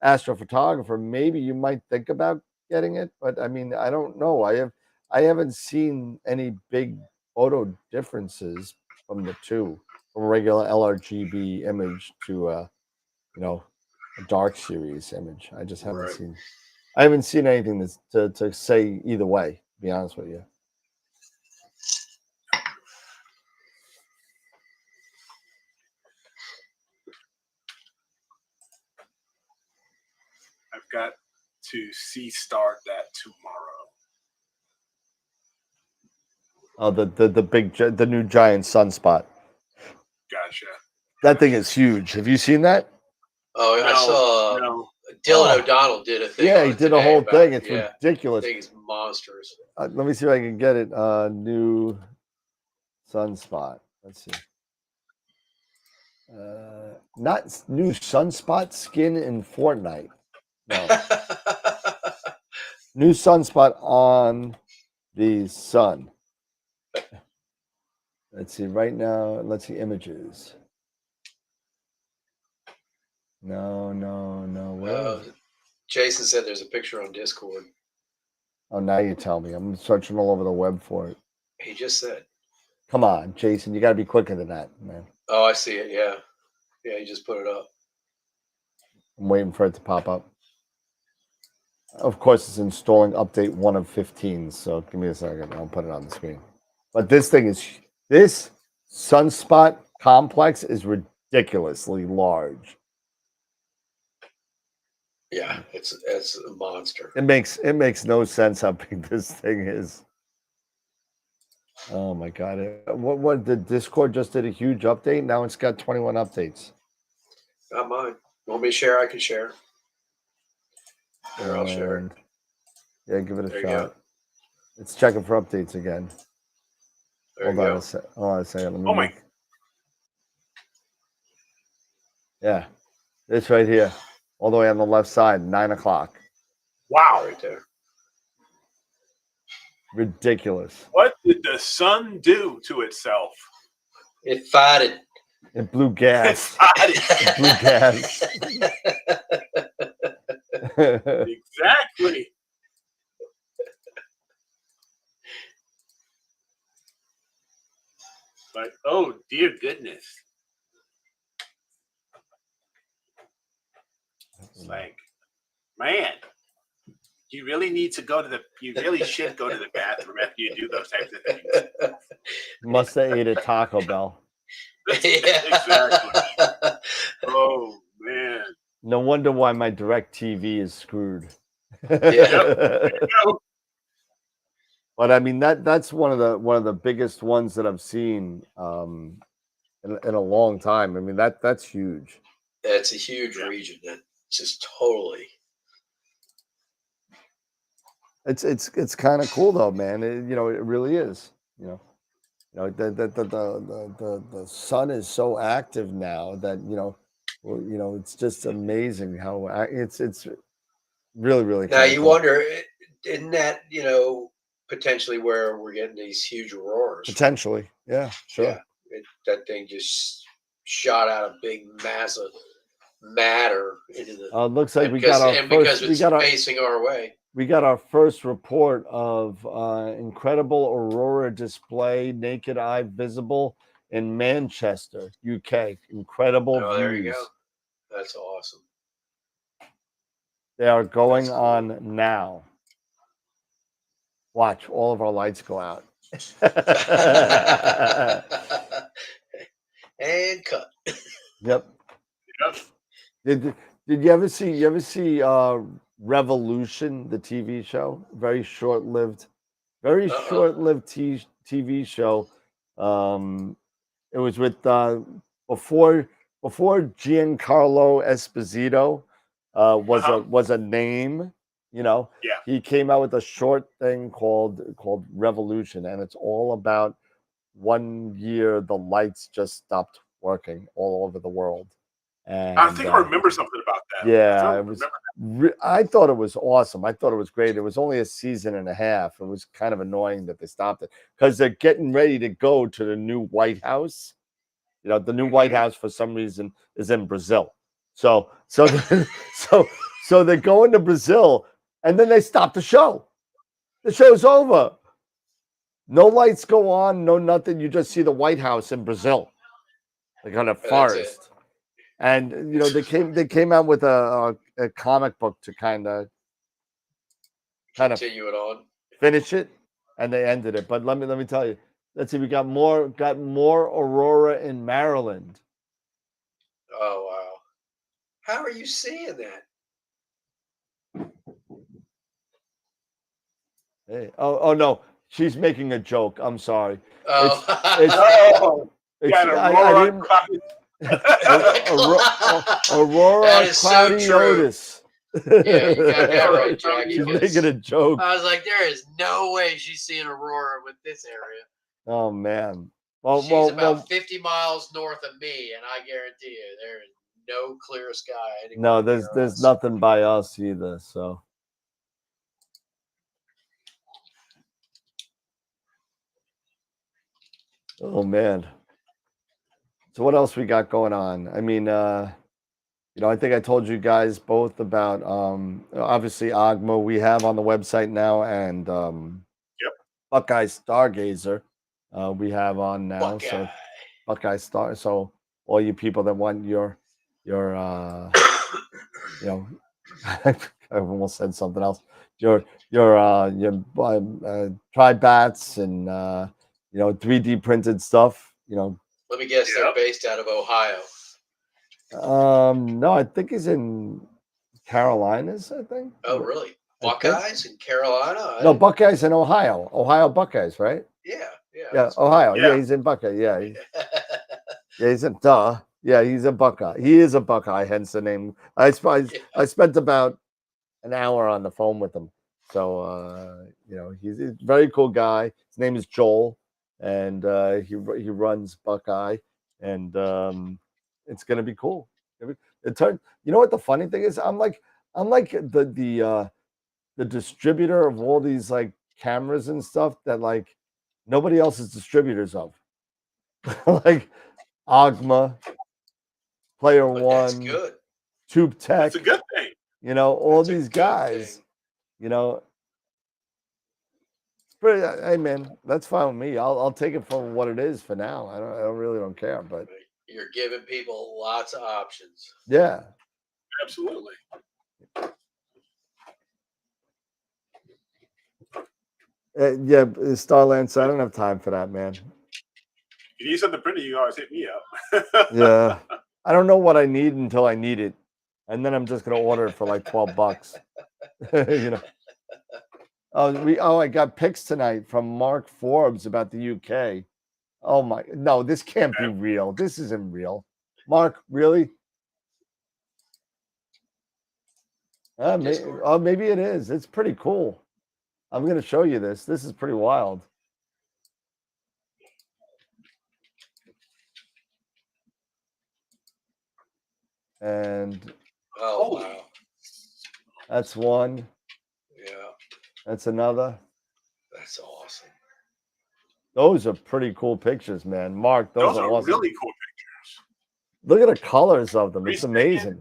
astrophotographer, maybe you might think about getting it. But I mean, I don't know. I haven't seen any big photo differences from the two, from a regular LRGB image to a dark series image. I just haven't seen. I haven't seen anything to say either way, to be honest with you. I've got to start that tomorrow. Oh, the new giant sunspot. Gotcha. That thing is huge. Have you seen that? Oh, I saw Dylan O'Donnell did a thing. Yeah, he did a whole thing. It's ridiculous. The thing is monstrous. Let me see if I can get it. New sunspot. Let's see. Not new sunspot skin in Fortnite. No. New sunspot on the sun. Let's see. Right now, let's see images. No. Where? Jason said there's a picture on Discord. Oh, now you tell me. I'm searching all over the web for it. He just said. Come on, Jason. You got to be quicker than that, man. Oh, I see it. Yeah. Yeah, he just put it up. I'm waiting for it to pop up. Of course, it's installing update 1 of 15. So give me a second. I'll put it on the screen. But this sunspot complex is ridiculously large. Yeah, it's a monster. It makes no sense how big this thing is. Oh my god! What the Discord just did a huge update. Now it's got 21 updates. Not mine. Want me to share? I can share. Here, I'll share. Yeah, give it a shot. It's checking for updates again. Hold on a second. Let me Yeah, it's right here, all the way on the left side, 9 o'clock. Wow, right there. Ridiculous. What did the sun do to itself? It farted. It blew gas. It blew gas. Exactly. Like, oh dear goodness. It's like, man, you really need to go to you really should go to the bathroom after you do those types of things. Must have ate at Taco Bell. Exactly. Oh man. No wonder why my direct TV is screwed. Yep. But I mean that's one of the biggest ones that I've seen in a long time. I mean that's huge. That's a huge region. That just totally. It's kind of cool though, man. It really is. The sun is so active now that it's just amazing how it's really really. Now you wonder, isn't that potentially where we're getting these huge auroras? Potentially, yeah, sure. Yeah, that thing just shot out a big mass of matter into the. Looks like because it's facing our way. We got our first report of incredible aurora display, naked eye visible in Manchester, UK. Incredible views. There you go. That's awesome. They are going on now. Watch, all of our lights go out. And cut. Yep. Did you ever see Revolution, the TV show? Very short-lived TV show. It was with before Giancarlo Esposito was a name. He came out with a short thing called Revolution, and it's all about one year the lights just stopped working all over the world. And I think I remember something about that. Yeah, I thought it was awesome. I thought it was great. It was only a season and a half. It was kind of annoying that they stopped it because they're getting ready to go to the new White House. The new White House for some reason is in Brazil. So they're going to Brazil, and then they stop the show. The show's over. No lights go on, no nothing. You just see the White House in Brazil, like on a forest. And they came out with a comic book to kind of continue it on, finish it, and they ended it. But let me tell you, let's see, we got more aurora in Maryland. Oh wow! How are you seeing that? Hey, oh no, she's making a joke. I'm sorry. Oh. Aurora Claudiotis. Yeah, you got that right, Jackie. She's making a joke. I was like, there is no way she's seeing aurora with this area. Oh man. She's about 50 miles north of me, and I guarantee you, there is no clear sky. No, there's nothing by us either. So. Oh man. So what else we got going on? I mean, I think I told you guys both about obviously Ogma we have on the website now, and Buckeye Stargazer we have on now. Buckeye. So Buckeye Star. So all you people that want your I almost said something else. Your tri-bats and 3D printed stuff. Let me guess, they're based out of Ohio. No, I think he's in Carolinas, I think. Oh, really? Buckeyes in Carolina? No, Buckeyes in Ohio. Ohio Buckeyes, right? Yeah. Yeah, Ohio. Yeah, he's in Buckeye. Yeah. He's a duh. Yeah, he's a Buckeye. He is a Buckeye, hence the name. I spent about an hour on the phone with him. So he's a very cool guy. His name is Joel, and he runs Buckeye, and it's gonna be cool. It turned. You know what the funny thing is? I'm like the distributor of all these like cameras and stuff that like nobody else is distributors of. Like Ogma, Player But that's One, good. Tube Tech. That's a good thing. You know, all That's a these good guys. thing. You know, but hey man, that's fine with me. I'll take it for what it is for now. I really don't care. But You're giving people lots of options. yeah, Absolutely. yeah, Starlance. I don't have time for that, man. If you need something printed, you can always hit me up. Yeah, I don't know what I need until I need it, and then I'm just gonna order it for like $12. You know. Oh, I got pics tonight from Mark Forbes about the UK. Oh my, no, this can't be real. This isn't real. Mark, really? Maybe it is. It's pretty cool. I'm going to show you this. This is pretty wild. And oh wow, that's one. Yeah, that's another. That's awesome. Those are pretty cool pictures, man. Mark, those are awesome. Really cool pictures. Look at the colors of them. It's amazing.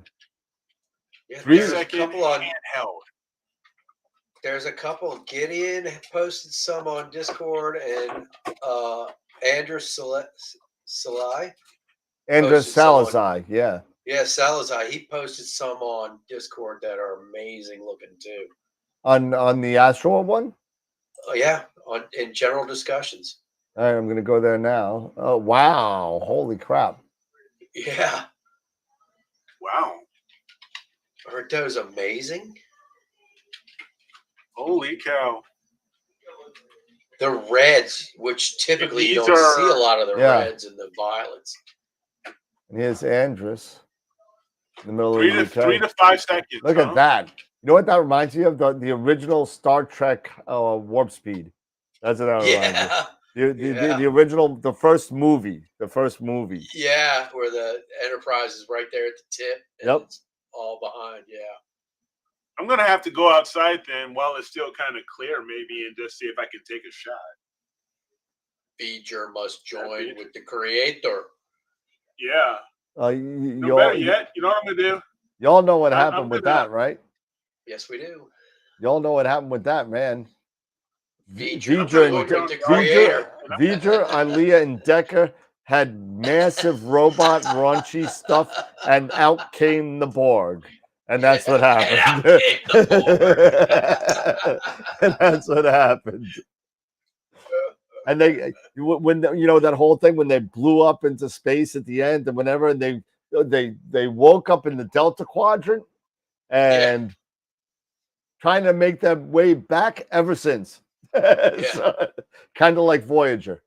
Yeah, 3 there's a second couple on handheld. There's a couple. Gideon posted some on Discord, and Andrew Salai. Andrew Salazar, yeah. Yeah, Salazar. He posted some on Discord that are amazing looking too. On the AstroWorld one? Oh yeah, in general discussions. All right, I'm going to go there now. Oh, wow. Holy crap. Yeah. Wow. Aren't those amazing? Holy cow. The reds, which typically you don't see a lot of the reds and the violets. And here's Andrus in the middle of the UK. 3 to 5 seconds. Look at that. You know what that reminds me of? The original Star Trek Warp Speed. That's what that reminds me. The original, the first movie. Yeah, where the Enterprise is right there at the tip. Yep. It's all behind, yeah. I'm going to have to go outside then while it's still kind of clear maybe and just see if I can take a shot. Feature must join with the creator. Yeah. No better yet. You know what I'm going to do? Y'all know what happened with that, right? Yes, we do. Y'all know what happened with that, man. Vidra, Aliyah, and Decker had massive robot raunchy stuff, and out came the Borg. And that's what happened. And that's what happened. And they, when you know that whole thing when they blew up into space at the end and whenever, and they woke up in the Delta Quadrant and trying to make their way back ever since. So, kind of like Voyager.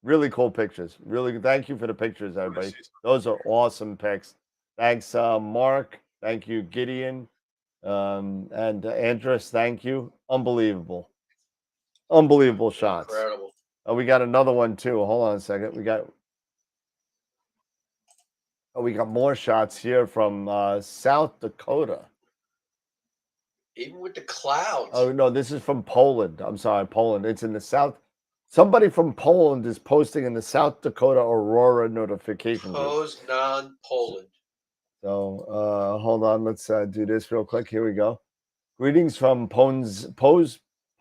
Really cool pictures. Really, thank you for the pictures, everybody. Those are awesome pics. Thanks, Mark. Thank you, Gideon. And Andrus, thank you. Unbelievable shots. Incredible. Oh, we got another one too. Hold on a second. We got more shots here from South Dakota. Even with the clouds. Oh no, this is from Poland. I'm sorry, Poland. It's in the south. Somebody from Poland is posting in the South Dakota Aurora notification group. Poland. So hold on, let's do this real quick. Here we go. Greetings from Poznan,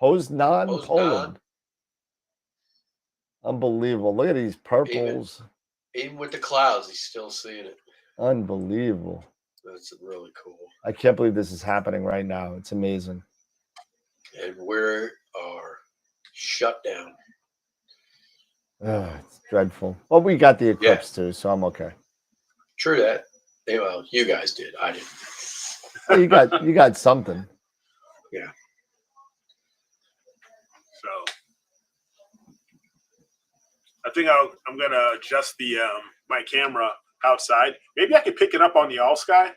Poland. Unbelievable. Look at these purples. Even with the clouds, he's still seeing it. Unbelievable. That's really cool. I can't believe this is happening right now. It's amazing. And we are shut down. It's dreadful. Well, we got the eclipse too, so I'm okay. True that. Well, you guys did. I didn't. Well, you got something. Yeah. So I think I'm gonna adjust the my camera outside. Maybe I could pick it up on the all sky,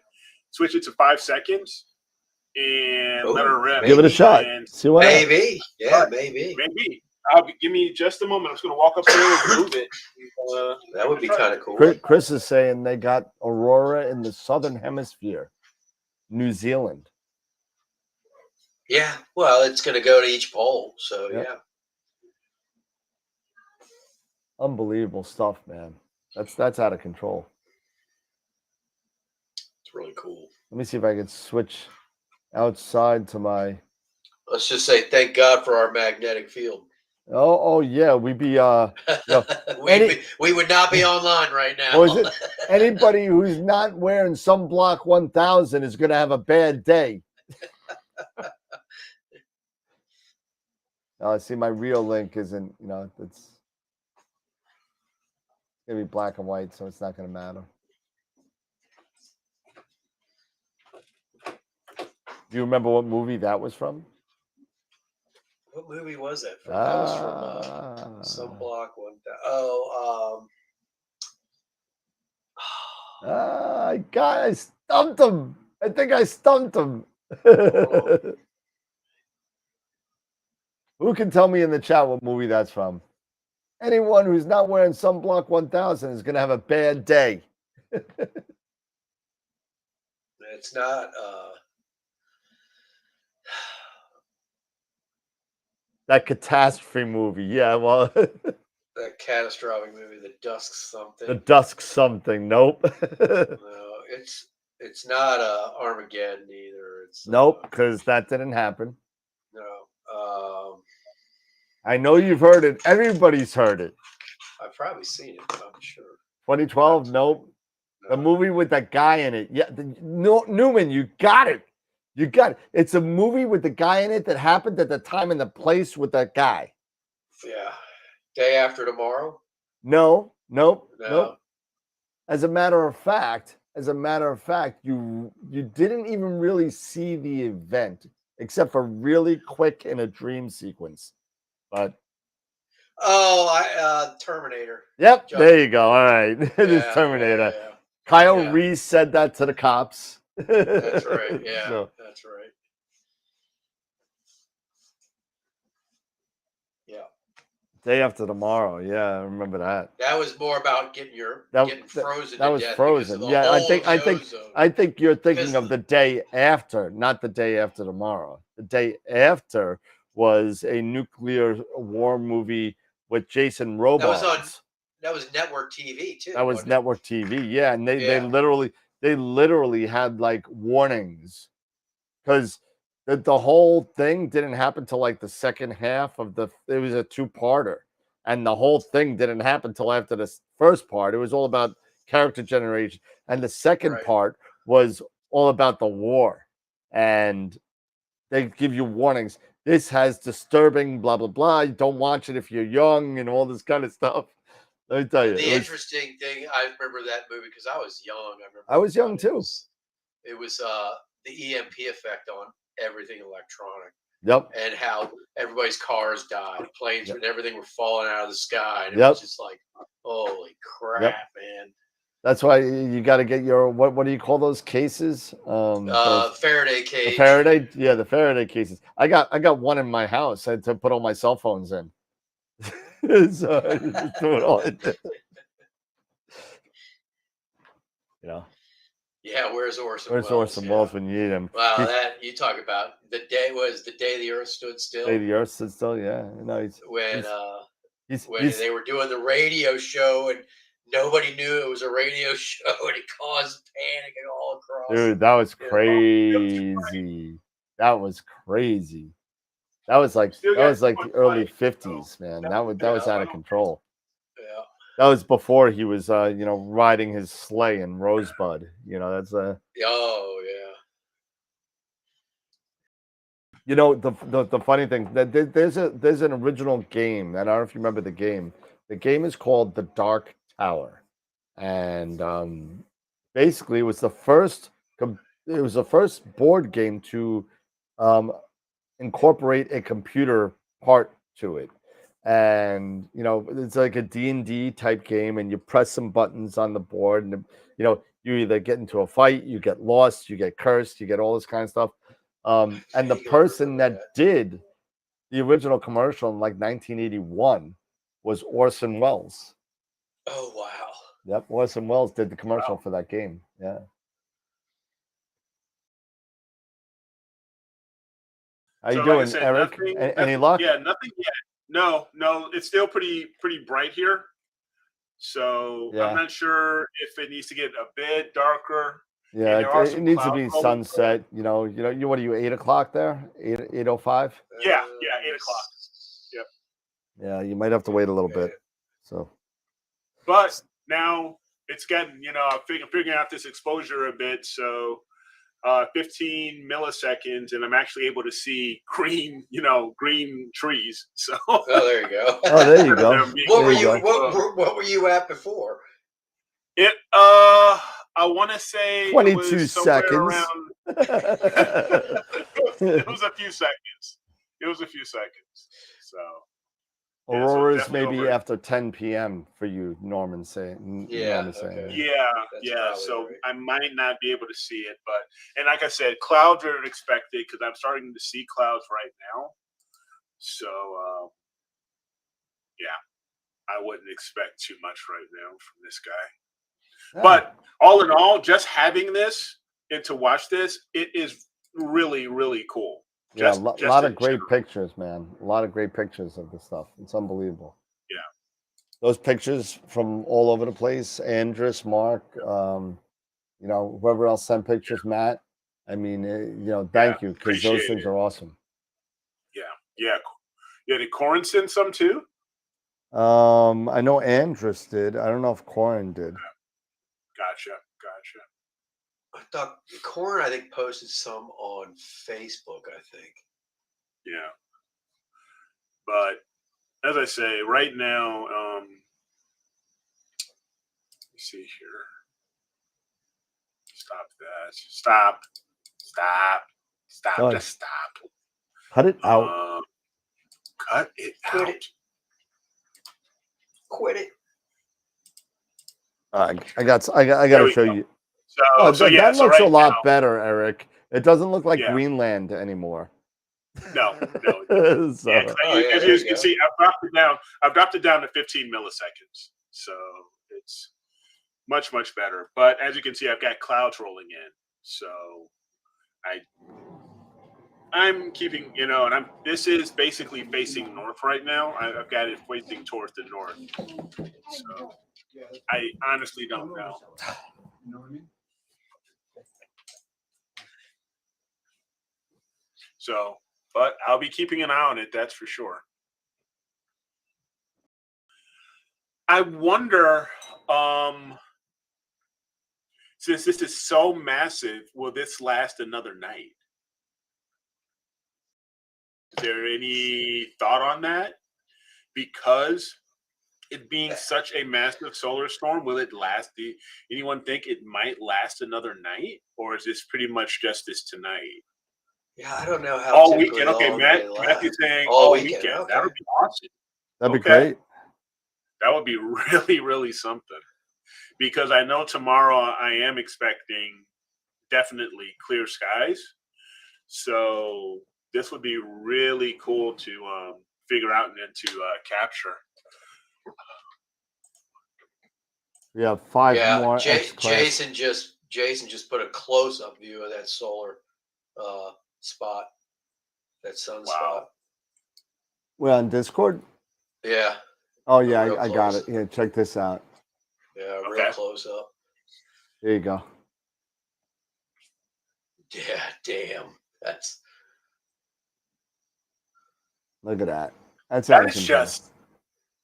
switch it to 5 seconds, and let her rip. Give it a shot. See what maybe. Yeah, maybe. Maybe. Give me just a moment. I'm just gonna walk upstairs and move it. That would be kind of cool. Chris is saying they got aurora in the southern hemisphere, New Zealand. Yeah, well, it's going to go to each poll, so Yep. yeah. Unbelievable stuff, man. That's out of control. It's really cool. Let me see if I can switch outside to my. Let's just say thank God for our magnetic field. Oh yeah, we'd be we would not be online right now. What is it? Anybody who's not wearing Sunblock 1000 is going to have a bad day. See, my real link isn't, it's going to be black and white, so it's not going to matter. Do you remember what movie that was from? What movie was that from? That was from Sunblock 1000. I stumped him. I think I stumped him. Who can tell me in the chat what movie that's from? Anyone who's not wearing Sunblock 1000 is going to have a bad day. It's not. That catastrophe movie. Yeah, well. That catastrophic movie, The Dusk Something. The Dusk Something. Nope. No, it's not Armageddon either. It's nope, because that didn't happen. No. I know you've heard it. Everybody's heard it. I've probably seen it, but I'm sure. 2012? Nope. No. The movie with that guy in it. Yeah, Newman, you got it. You got it. It's a movie with the guy in it that happened at the time and the place with that guy. Yeah. Day After Tomorrow? Nope. As a matter of fact, you didn't even really see the event except for really quick in a dream sequence. But Terminator. Yep, there you go. All right. It is Terminator. Yeah. Kyle Reese said that to the cops. That's right. Yeah, so. That's right. Yeah. Day After Tomorrow. Yeah, I remember that. That was more about getting frozen. That was Frozen. Yeah, I think you're thinking of The Day After, not The Day After Tomorrow. The Day After was a nuclear war movie with Jason Robards. That was network TV too. That was network TV. Yeah, and they literally had like warnings because the whole thing didn't happen till like the second half of it was a two-parter, and the whole thing didn't happen till after the first part. It was all about character generation, and the second part was all about the war, and they give you warnings. This has disturbing blah blah blah. You don't watch it if you're young and all this kind of stuff. Let me tell you. The interesting thing, I remember that movie because I was young. I was young too. It was the EMP effect on everything electronic. Yep. And how everybody's cars died, planes and everything were falling out of the sky. And it was just like, holy crap, man. That's why you got to get your what do you call those cases? Faraday cage. The Faraday, the Faraday cases. I got one in my house. I had to put all my cell phones in. So I just threw it all in there. Yeah, where's Orson Welles? Where's Orson Welles when you need him? Wow, that you talk about the day the Earth stood still. The Earth stood still, yeah. No, when they were doing the radio show and nobody knew it was a radio show and it caused panic all across. Dude, that was crazy. That was crazy. That was like the early 50s, man. That was out of control. Yeah. That was before he was riding his sleigh in Rosebud. That's Oh yeah. The funny thing that there's an original game, and I don't know if you remember the game. The game is called The Dark Tower, and basically it was the first board game to incorporate a computer part to it. And it's like a D&D type game, and you press some buttons on the board, and you either get into a fight, you get lost, you get cursed, you get all this kind of stuff. And the person that did the original commercial in like 1981 was Orson Welles. Oh wow. Yep, Orson Welles did the commercial for that game. Yeah. How you So, doing, like I said, Eric? nothing, Any luck? Yeah, nothing yet. No, it's still pretty bright here. So Yeah. I'm not sure if it needs to get a bit darker. Yeah, there are it some needs to clouds be rolling. sunset. You what are you, 8 o'clock there? 8:05? Yeah, 8 o'clock. Yep. Yeah, you might have to wait a little bit. So, But now it's getting, I'm figuring out this exposure a bit. So 15 milliseconds, and I'm actually able to see green, green trees. So Oh, there you go. oh, there you go. What were you at before? I want to say 22 it was somewhere seconds. around. It was a few seconds. So Aurora's definitely maybe over. after 10 p.m. for you, Norman saying. Yeah, Norman saying. okay. Yeah. That's So right. I might not be able to see it, and like I said, clouds are expected because I'm starting to see clouds right now. So I wouldn't expect too much right now from this guy. Yeah. But all in all, just having this and to watch this, it is really, really cool. Yeah, a lot of great pictures, man. A lot of great pictures of the stuff. It's unbelievable. Yeah. Those pictures from all over the place. Andrus, Mark, whoever else sent pictures, Matt. I mean, thank you, because those things are awesome. Yeah. Did Corin send some too? I know Andrus did. I don't know if Corin did. Gotcha. I thought Corin, I think, posted some on Facebook, I think. Yeah. But as I say, right now, let me see here. Stop that. Stop. Done. Just stop. Cut it out. Cut it out. Quit it. I got to show you. That looks a lot better, Eric. It doesn't look like Greenland anymore. No. So, as you can see, I've dropped it down to 15 milliseconds. So it's much, much better. But as you can see, I've got clouds rolling in. So I'm keeping, and this is basically facing north right now. I've got it facing towards the north. So I honestly don't know. You know what I mean? So, but I'll be keeping an eye on it, that's for sure. I wonder, since this is so massive, will this last another night? Is there any thought on that? Because it being such a massive solar storm, will it last? Anyone think it might last another night? Or is this pretty much just this tonight? Yeah, I don't know how. All weekend. Okay, Matthew's saying all weekend. Okay. That would be awesome. That'd be great. That would be really, really something. Because I know tomorrow I am expecting definitely clear skies. So this would be really cool to figure out and then to capture. We have 5 more. Jason just put a close-up view of that solar spot, that sunspot. We're on Discord? Yeah. Oh, yeah, I got it. Here, check this out. Yeah, real close up. There you go. Yeah, damn. Look at that.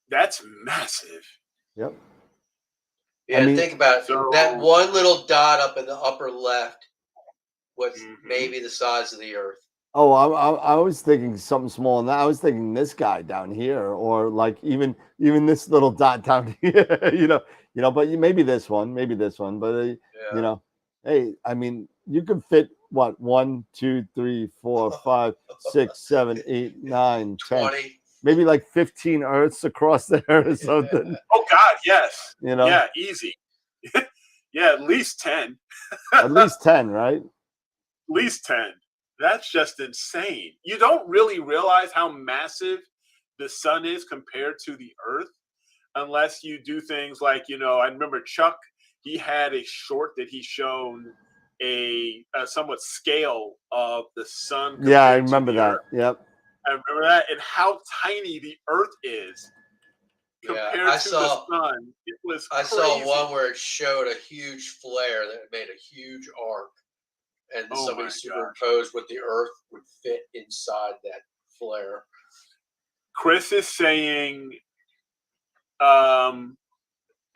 That's massive. Yep. Yeah, think about it. So, that one little dot up in the upper left was maybe the size of the Earth. Oh, I was thinking something small, and I was thinking this guy down here, or like even this little dot down here, But maybe this one, but hey, I mean, you can fit what 1, 2, 3, 4, 5, 6, 7, 8, 9, 10, 20. Maybe like 15 Earths across there or something. Oh God, yes. Yeah, easy. Yeah, at least 10. At least 10, right? At least 10. That's just insane. You don't really realize how massive the sun is compared to the Earth unless you do things like, I remember Chuck, he had a short that he shown, a somewhat scale of the sun. Yeah, I compared to remember the that. Earth. Yep. I remember that, and how tiny the Earth is compared I to saw, the sun. It was I crazy. saw one where it showed a huge flare that made a huge arc, and Oh somebody my superimposed what the Earth would fit inside that flare. Chris is saying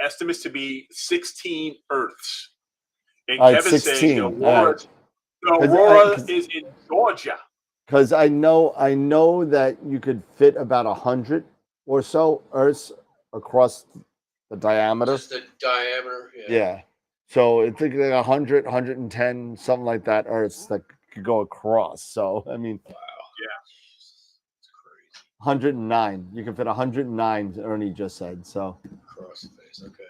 estimates to be 16 Earths. And All right, Kevin's saying 16. the All right. Aurora is in Georgia. Because I know that you could fit about 100 or so Earths across the diameter. Just the diameter. Yeah. So it's like 100, 110, something like that Earths that could go across. So, I mean, Wow. Yeah. It's crazy. 109. You can fit 109, Ernie just said. So, Across the face. Okay.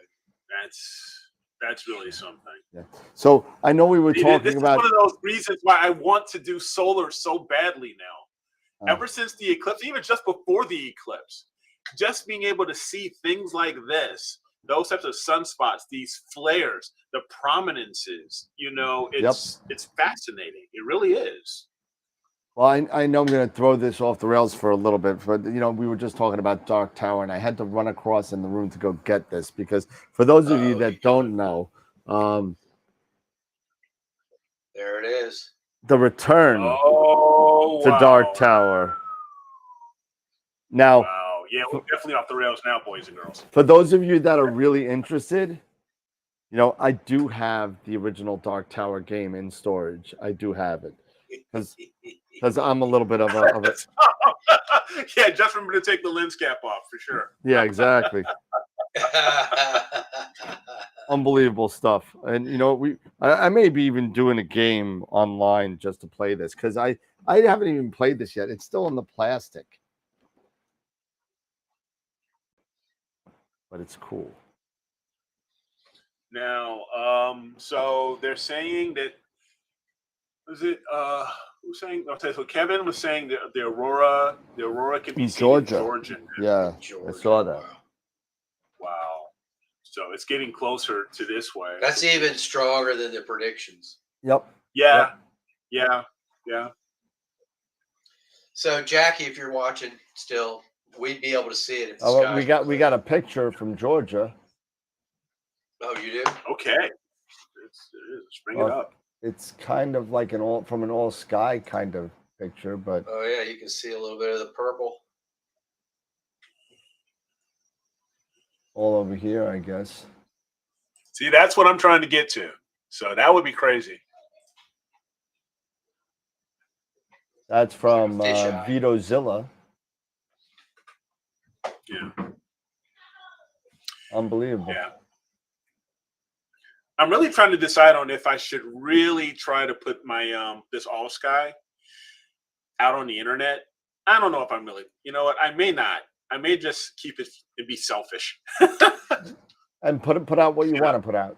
That's really something. yeah. So I know we were talking this about. Is one of those reasons why I want to do solar so badly now. Ever since the eclipse, even just before the eclipse, just being able to see things like this, those types of sunspots, these flares, the prominences, it's fascinating. It really is. Well, I know I'm going to throw this off the rails for a little bit, but we were just talking about Dark Tower, and I had to run across in the room to go get this because for those of you that don't know, there it is. The return to Dark Tower. Now, wow, yeah, we're definitely off the rails now, boys and girls. For those of you that are really interested, I do have the original Dark Tower game in storage. I do have it because I'm a little bit of a yeah, just remember to take the lens cap off for sure. Yeah, exactly. Unbelievable stuff. And I may be even doing a game online just to play this because I haven't even played this yet. It's still in the plastic, but it's cool. Now, so they're saying that who's saying? Okay, so Kevin was saying that the Aurora can be seen in Georgia. Yeah, I saw that. Wow. So it's getting closer to this way. That's even stronger than the predictions. Yep. Yeah. So Jackie, if you're watching still, we'd be able to see it. If the sky we got a picture from Georgia. Oh, you do? Okay. Let's bring it up. It's kind of like from an all sky kind of picture, but oh yeah, you can see a little bit of the purple. All over here, I guess. See, that's what I'm trying to get to. So that would be crazy. That's from VitoZilla. Yeah. Unbelievable. Yeah. I'm really trying to decide on if I should really try to put my this all sky out on the internet. I don't know if I'm really. You know what? I may not. I may just keep it and be selfish. And put out what you want to put out.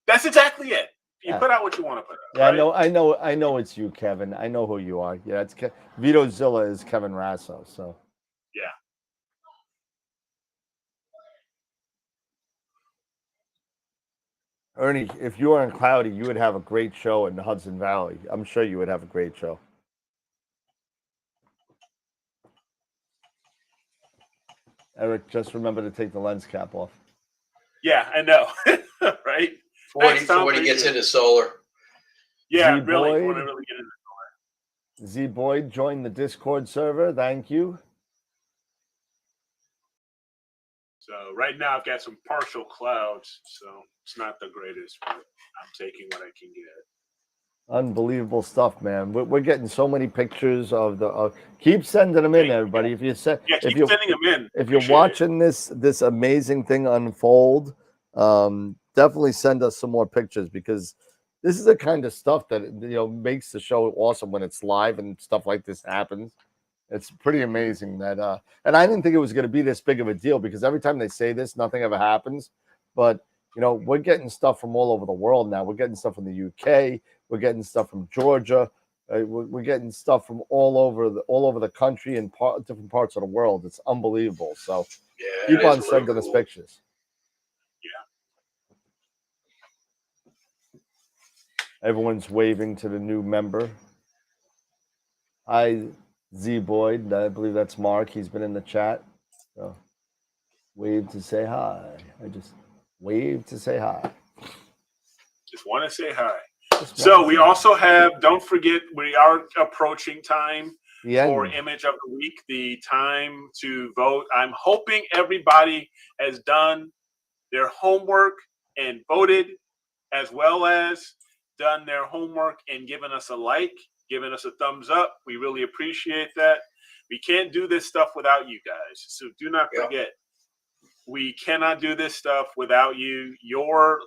That's exactly it. You put out what you want to put out. Yeah, right? I know it's you, Kevin. I know who you are. Yeah, it's VitoZilla is Kevin Rasso. So yeah. Ernie, if you were in Cloudy, you would have a great show in the Hudson Valley. I'm sure you would have a great show. Eric, just remember to take the lens cap off. Yeah, I know. Right? Before he gets into solar. Yeah, really. Want to really get into solar. Z Boyd joined the Discord server. Thank you. So right now I've got some partial clouds, so it's not the greatest, but I'm taking what I can get. Unbelievable stuff, man. We're getting so many pictures of the. Keep sending them in, everybody. If you keep sending them in. If you're watching this amazing thing unfold, definitely send us some more pictures because this is the kind of stuff that makes the show awesome when it's live and stuff like this happens. It's pretty amazing that, and I didn't think it was going to be this big of a deal because every time they say this, nothing ever happens. But we're getting stuff from all over the world now. We're getting stuff from the UK. We're getting stuff from Georgia. We're getting stuff from all over the country and different parts of the world. It's unbelievable. So keep on sending us pictures. Everyone's waving to the new member. Hi, Z Boyd. I believe that's Mark. He's been in the chat. So wave to say hi. I just wave to say hi. Just want to say hi. So we also have, don't forget, we are approaching time for Image of the Week, the time to vote. I'm hoping everybody has done their homework and voted, as well as done their homework and given us a like, given us a thumbs up. We really appreciate that. We can't do this stuff without you guys. So do not forget, we cannot do this stuff without you. Your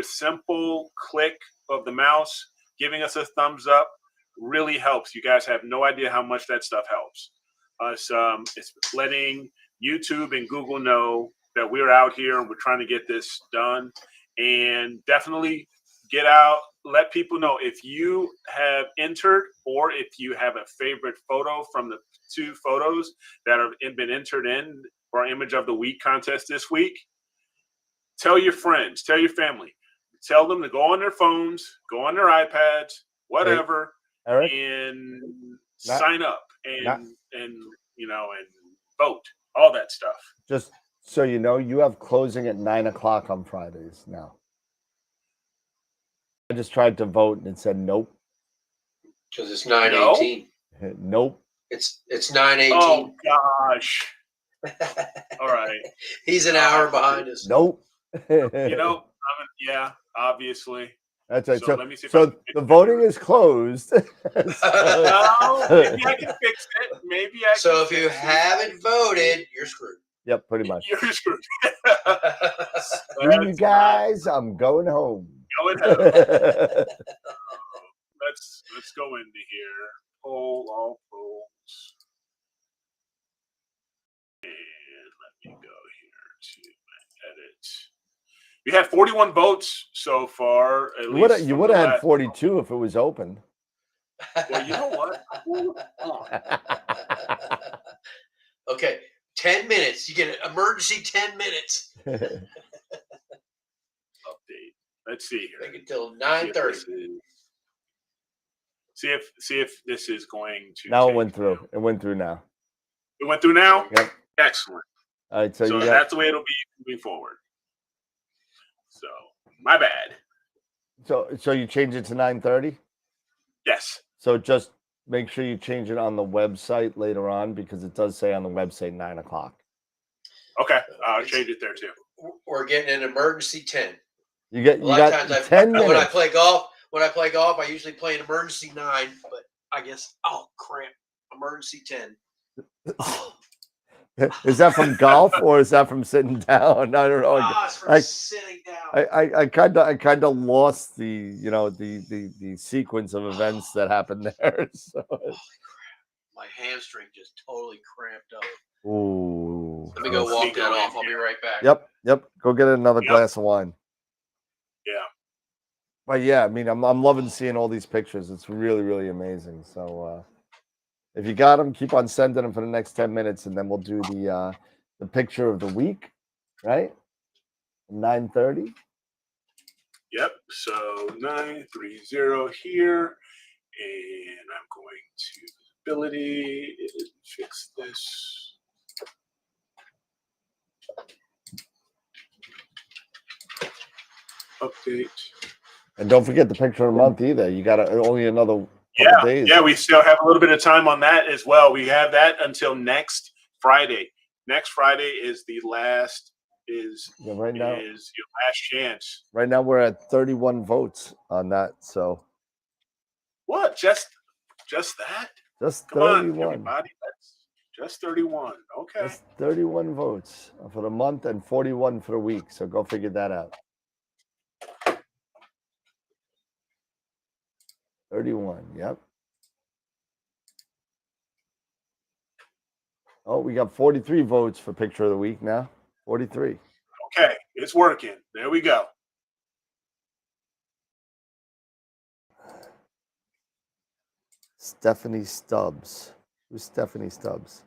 simple click of the mouse, giving us a thumbs up really helps. You guys have no idea how much that stuff helps us. It's letting YouTube and Google know that we're out here and we're trying to get this done. And definitely get out, let people know if you have entered or if you have a favorite photo from the 2 photos that have been entered in for our Image of the Week contest this week. Tell your friends, tell your family, tell them to go on their phones, go on their iPads, whatever, Eric? And sign up and vote, all that stuff. Just so you know, you have closing at 9 o'clock on Fridays now. I just tried to vote and it said nope. Because it's 9:18. Nope. It's 9:18. Oh gosh. All right. He's an hour behind us. Nope. Yeah, obviously. That's right. So let me see if the voting is closed. Maybe I can fix it. So if you haven't voted, you're screwed. Yep, pretty much. You're screwed. You guys, I'm going home. Let's go into here. Poll all polls. And let me go here to edit. We had 41 votes so far. You would have had 42 if it was open. Well, you know what? Okay, 10 minutes. You get an emergency 10 minutes. Update. Let's see here. Make it till 9:30. See if this is going to. Now it went through. It went through now. It went through now? Yep. Excellent. All right, so that's the way it'll be moving forward. So my bad. So you change it to 9:30? Yes. So just make sure you change it on the website later on because it does say on the website 9 o'clock. Okay, I'll change it there too. We're getting an emergency 10. You got 10 minutes. When I play golf, I usually play an emergency 9, but I guess emergency 10. Is that from golf or is that from sitting down? I don't know. It's from sitting down. I kind of lost the sequence of events that happened there. So. My hamstring just totally cramped up. Ooh. Let me go walk that off. I'll be right back. Yep. Go get another glass of wine. Yeah. But yeah, I mean, I'm loving seeing all these pictures. It's really, really amazing. So if you got them, keep on sending them for the next 10 minutes, and then we'll do the picture of the week, right? 9:30. Yep. So 930 here, and I'm going to visibility fix this. Update. And don't forget the picture of the month either. You got only another couple days. Yeah, we still have a little bit of time on that as well. We have that until next Friday. Next Friday is the last is your last chance. Right now we're at 31 votes on that. So what? Just that? Just Come 31. on, everybody. That's just 31. Okay. Just 31 votes for the month and 41 for the week. So go figure that out. 31, yep. Oh, we got 43 votes for picture of the week now. 43. Okay, it's working. There we go. Stephanie Stubbs. Who's Stephanie Stubbs?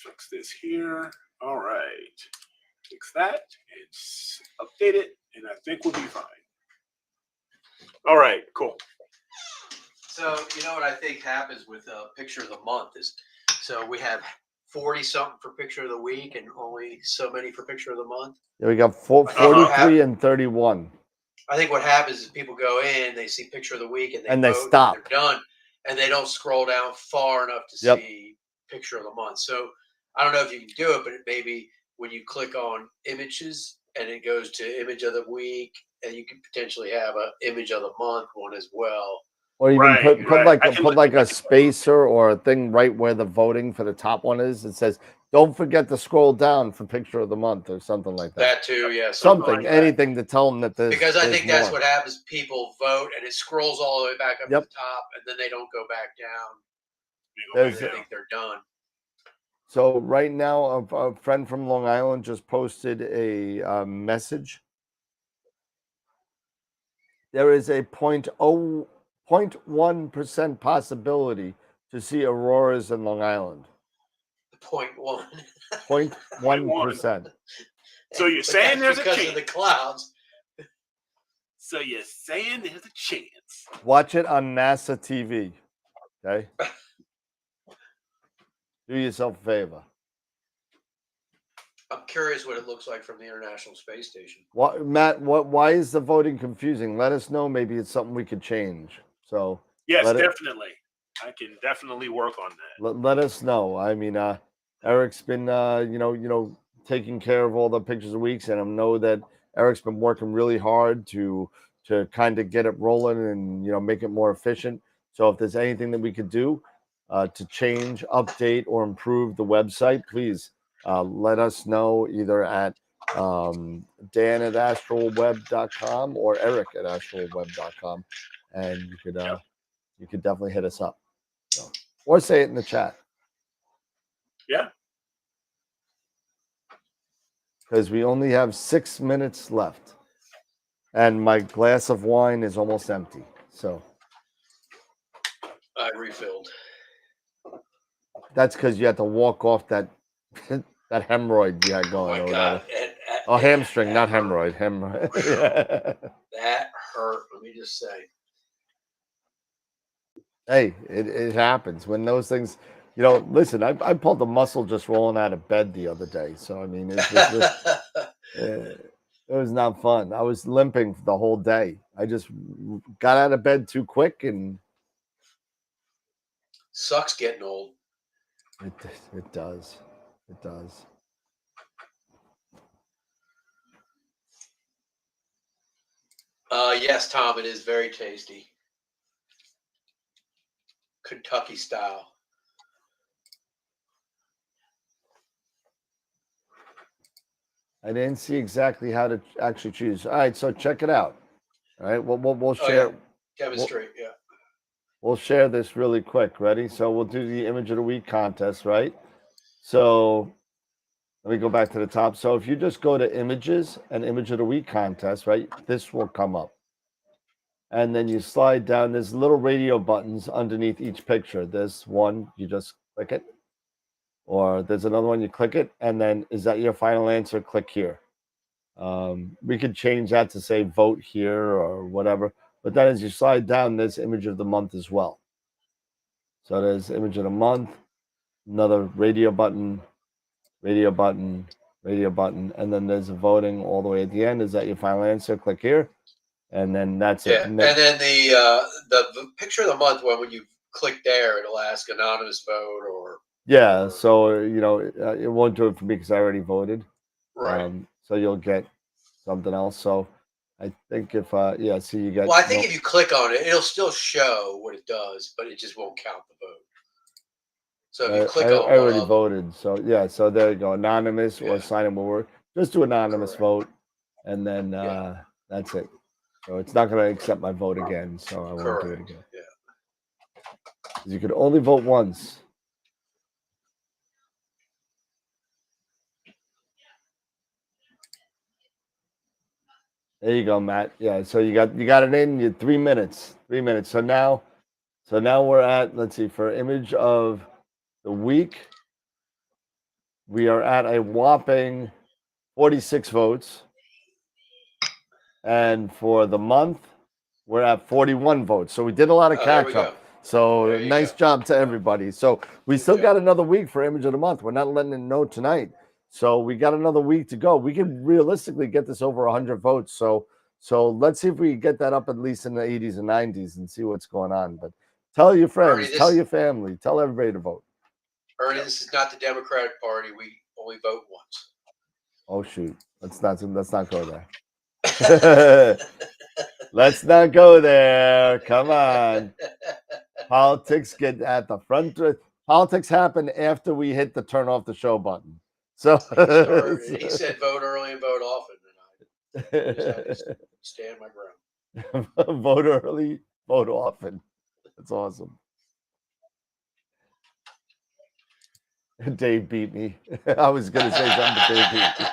fix this here. All right. Fix that. It's updated, and I think we'll be fine. All right, cool. So, you know what I think happens with Picture of the Month is, so we have 40-something for Picture of the Week and only so many for Picture of the Month. Yeah, we got 43 and 31. I think what happens is people go in, they see Picture of the Week, and they vote, stop. And they're done, and they don't scroll down far enough to see Picture of the Month. So I don't know if you can do it, but maybe when you click on images and it goes to image of the week, and you could potentially have an image of the month one as well. Or even put like a spacer or a thing right where the voting for the top one is. It says, "Don't forget to scroll down for Picture of the Month" or something like that. That too, yeah. Something, like anything to tell them that there's because I think that's more. what happens. People vote and it scrolls all the way back up to the top, and then they don't go back down. I think they're done. So right now, a friend from Long Island just posted a message. There is a 0.1% possibility to see auroras in Long Island. 0.1. 0.1%. So you're saying there's a chance. Because of the clouds. So you're saying there's a chance. Watch it on NASA TV. Okay? Do yourself a favor. I'm curious what it looks like from the International Space Station. What, Matt? Why is the voting confusing? Let us know. Maybe it's something we could change. So yes, definitely. I can definitely work on that. Let us know. I mean, Eric's been taking care of all the Pictures of Weeks, and I know that Eric's been working really hard to kind of get it rolling and make it more efficient. So if there's anything that we could do to change, update, or improve the website, please. Let us know either at Dan@AstroWorldWeb.com or Eric@AstroWorldWeb.com, and you could definitely hit us up, or say it in the chat. Yeah, because we only have 6 minutes left, and my glass of wine is almost empty. So I refilled. That's because you had to walk off that that hemorrhoid you had going. Oh my God. Hamstring, not hemorrhoid. Hemorrhoid. That hurt. Let me just say. Hey, it happens when those things. Listen, I pulled the muscle just rolling out of bed the other day. So I mean, it was not fun. I was limping the whole day. I just got out of bed too quick, and sucks getting old. It does. It does. Yes, Tom, it is very tasty. Kentucky style. I didn't see exactly how to actually choose. All right, so check it out. All right, we'll share. Demonstrate, yeah. We'll share this really quick. Ready? So we'll do the image of the week contest, right? So let me go back to the top. So if you just go to images and image of the week contest, right, this will come up. And then you slide down. There's little radio buttons underneath each picture. There's one, you just click it. Or there's another one, you click it. And then, is that your final answer? Click here. We could change that to say vote here or whatever. But then as you slide down, there's image of the month as well. So there's image of the month, another radio button, radio button, radio button, and then there's a voting all the way at the end. Is that your final answer? Click here. And then that's it. And then the picture of the month one, when you click there, it'll ask anonymous vote or. Yeah, so it won't do it for me because I already voted. Right. So you'll get something else. So I think if so you get. Well, I think if you click on it, it'll still show what it does, but it just won't count the vote. So if you click on I already voted. So yeah, so there you go. Anonymous or sign in will work. Just do anonymous vote, and then that's it. So it's not going to accept my vote again. So I won't do it again. Yeah. You could only vote once. There you go, Matt. Yeah, so you got it in. You had 3 minutes. 3 minutes. So now we're at, let's see, for image of the week. We are at a whopping 46 votes. And for the month, we're at 41 votes. So we did a lot of catch up. So nice job to everybody. So we still got another week for Image of the Month. We're not letting it know tonight. So we got another week to go. We can realistically get this over 100 votes. So let's see if we can get that up at least in the 80s and 90s and see what's going on. But tell your friends, Ernie, tell your family, tell everybody to vote. Ernie, this is not the Democratic Party. We only vote once. Oh shoot. Let's not go there. Let's not go there. Come on. Politics get at the front. Politics happen after we hit the turn off the show button. So he said vote early and vote often, and I just had to stand my ground. Vote early, vote often. That's awesome. Dave beat me. I was gonna say something, but Dave beat me.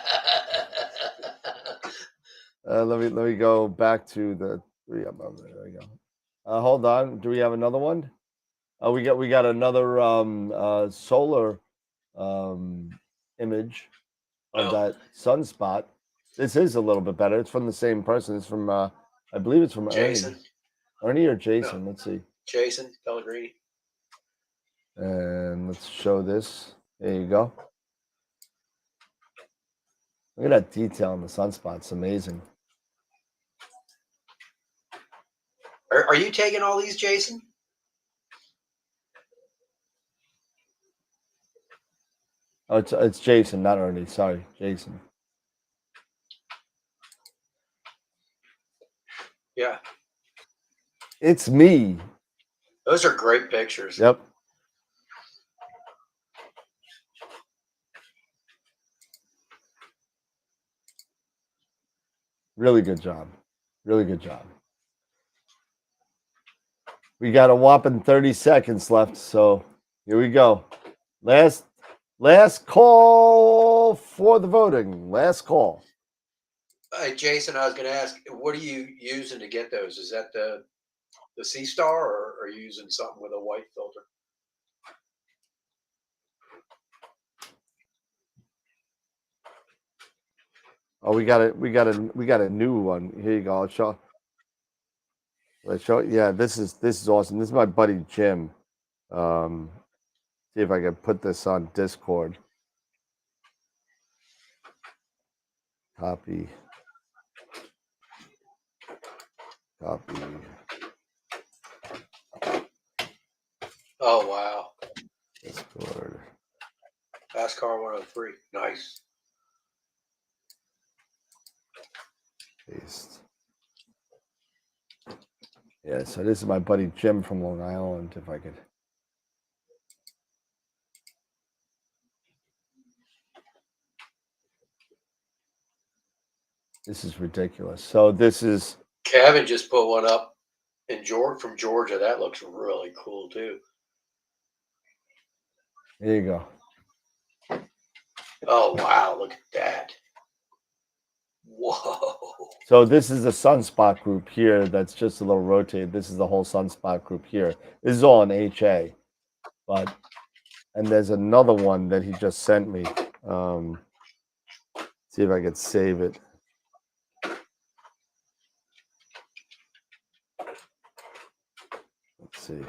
Let me go back to the three. There we go. Hold on. Do we have another one? We got another solar image of that sunspot. This is a little bit better. It's from the same person. It's from I believe it's from Jason. Ernie or Jason. No. Let's see. Jason Pellegrini. And let's show this. There you go. Look at that detail on the sunspot. It's amazing. Are you taking all these, Jason? Oh, it's Jason, not Ernie. Sorry, Jason. Yeah. It's me. Those are great pictures. Yep. Really good job. Really good job. We got a whopping 30 seconds left, so here we go. Last call for the voting. Last call. Hey, Jason, I was going to ask, what are you using to get those? Is that the C Star, or are you using something with a white filter? Oh, we got a new one. Here you go. Let's show. Yeah, this is awesome. This is my buddy Jim. See if I can put this on Discord. Copy. Oh, wow. Discord. NASCAR 103. Nice. Paste. Yeah, so this is my buddy Jim from Long Island. If I could. This is ridiculous. So this is. Kevin just put one up in from Georgia. That looks really cool too. There you go. Oh wow! Look at that. Whoa. So this is a sunspot group here that's just a little rotated. This is the whole sunspot group here. This is all in HA. And there's another one that he just sent me. See if I could save it. Let's see.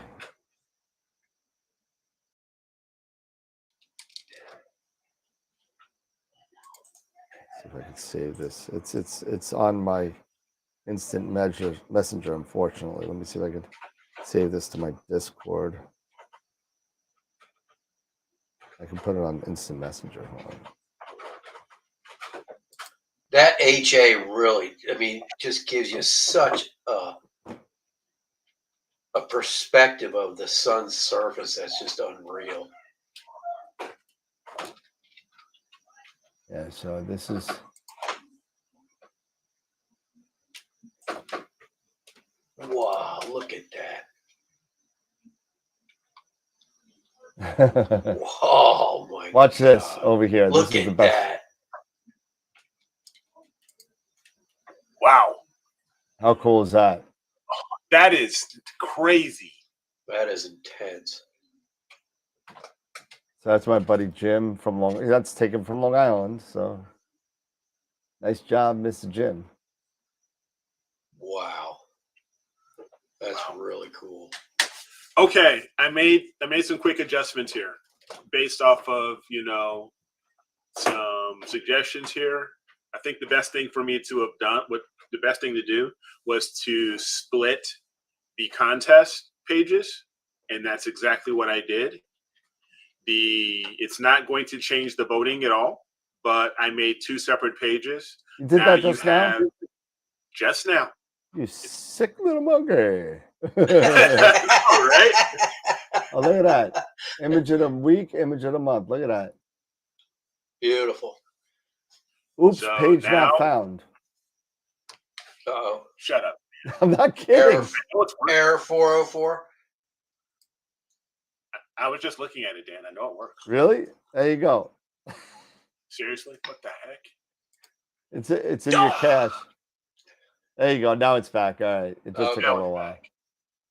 See if I can save this. It's on my instant messenger, unfortunately. Let me see if I can save this to my Discord. I can put it on instant messenger. Hold on. That HA really, I mean, just gives you such a perspective of the sun's surface that's just unreal. Yeah, so this is. Wow, look at that. Oh my Watch God. this over here. Look this is at the best. that. Wow. How cool is that? That is crazy. That is intense. So that's my buddy Jim from that's taken from Long Island. So nice job, Mr. Jim. Wow. That's really cool. Okay, I made some quick adjustments here based off of, some suggestions here. I think the best thing for me to have done, the best thing to do was to split the contest pages, and that's exactly what I did. It's not going to change the voting at all, but I made 2 separate pages. You did that just now? Just now. You sick little monkey. All right. Oh, look at that. Image of the week, image of the month. Look at that. Beautiful. Oops, So page now, not found. Uh-oh. Shut up. I'm not kidding. Error 404. I was just looking at it, Dan. I know it works. Really? There you go. Seriously? What the heck? It's in your cache. There you go. Now it's back. All right. It just took a little while.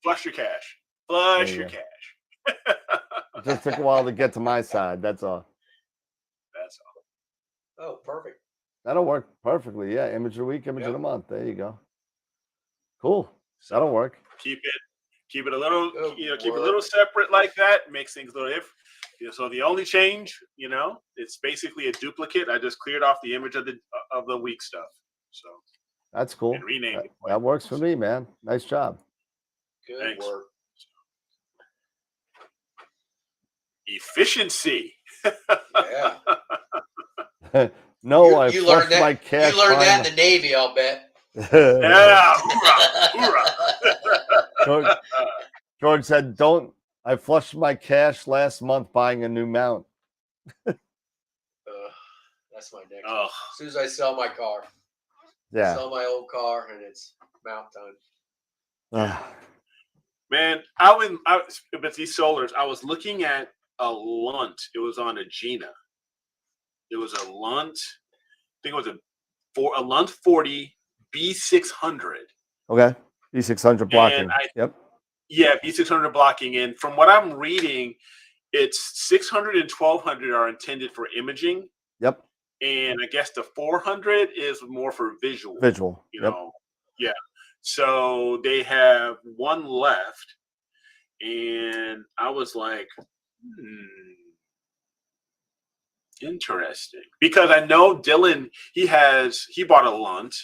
Flush your cache. Flush your cache. It just took a while to get to my side. That's all. That's all. Oh, perfect. That'll work perfectly. Yeah. Image of the week, image of the month. There you go. Cool. That'll work. Keep it a little, keep it a little separate like that. Makes things a little different. So the only change, it's basically a duplicate. I just cleared off the image of the week stuff. So that's cool. And renamed it. That works for me, man. Nice job. Good work. Efficiency. Yeah. No, you learned that. My cash. You learned that in the Navy, I'll bet. Yeah. Hoorah, hoorah. George said, "Don't." I flushed my cash last month buying a new mount. That's my next one. As soon as I sell my car. Yeah. Sell my old car and it's mount time. Man, but these solars, I was looking at a Lunt. It was on a Gina. It was a Lunt. I think it was a Lunt 40 B600. Okay. B600 blocking. Yep. Yeah, B600 blocking. And from what I'm reading, it's 600 and 1200 are intended for imaging. Yep. And I guess the 400 is more for visual. Visual. Yeah. So they have one left. And I was like, interesting. Because I know Dylan, he bought a Lunt.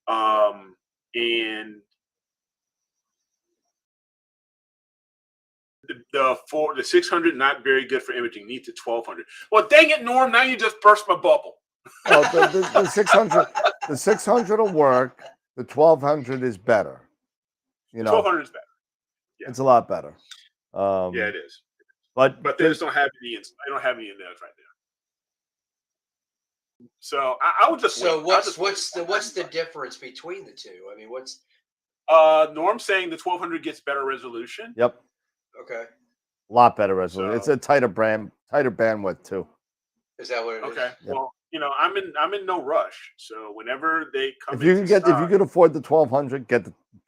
And the 600 not very good for imaging. Need the 1200. Well, dang it, Norm! Now you just burst my bubble. Oh, the 600 will work. The 1200 is better. 1200 is better. Yeah. It's a lot better. Yeah, it is. But they just don't have any. They don't have any in there right now. So I would just. So what's the difference between the two? I mean, what's Norm saying the 1200 gets better resolution. Yep. Okay. A lot better resolution. It's a tighter bandwidth too. Is that what it is? Okay. Yep. Well, I'm in no rush. So whenever they come, if you can afford the 1200,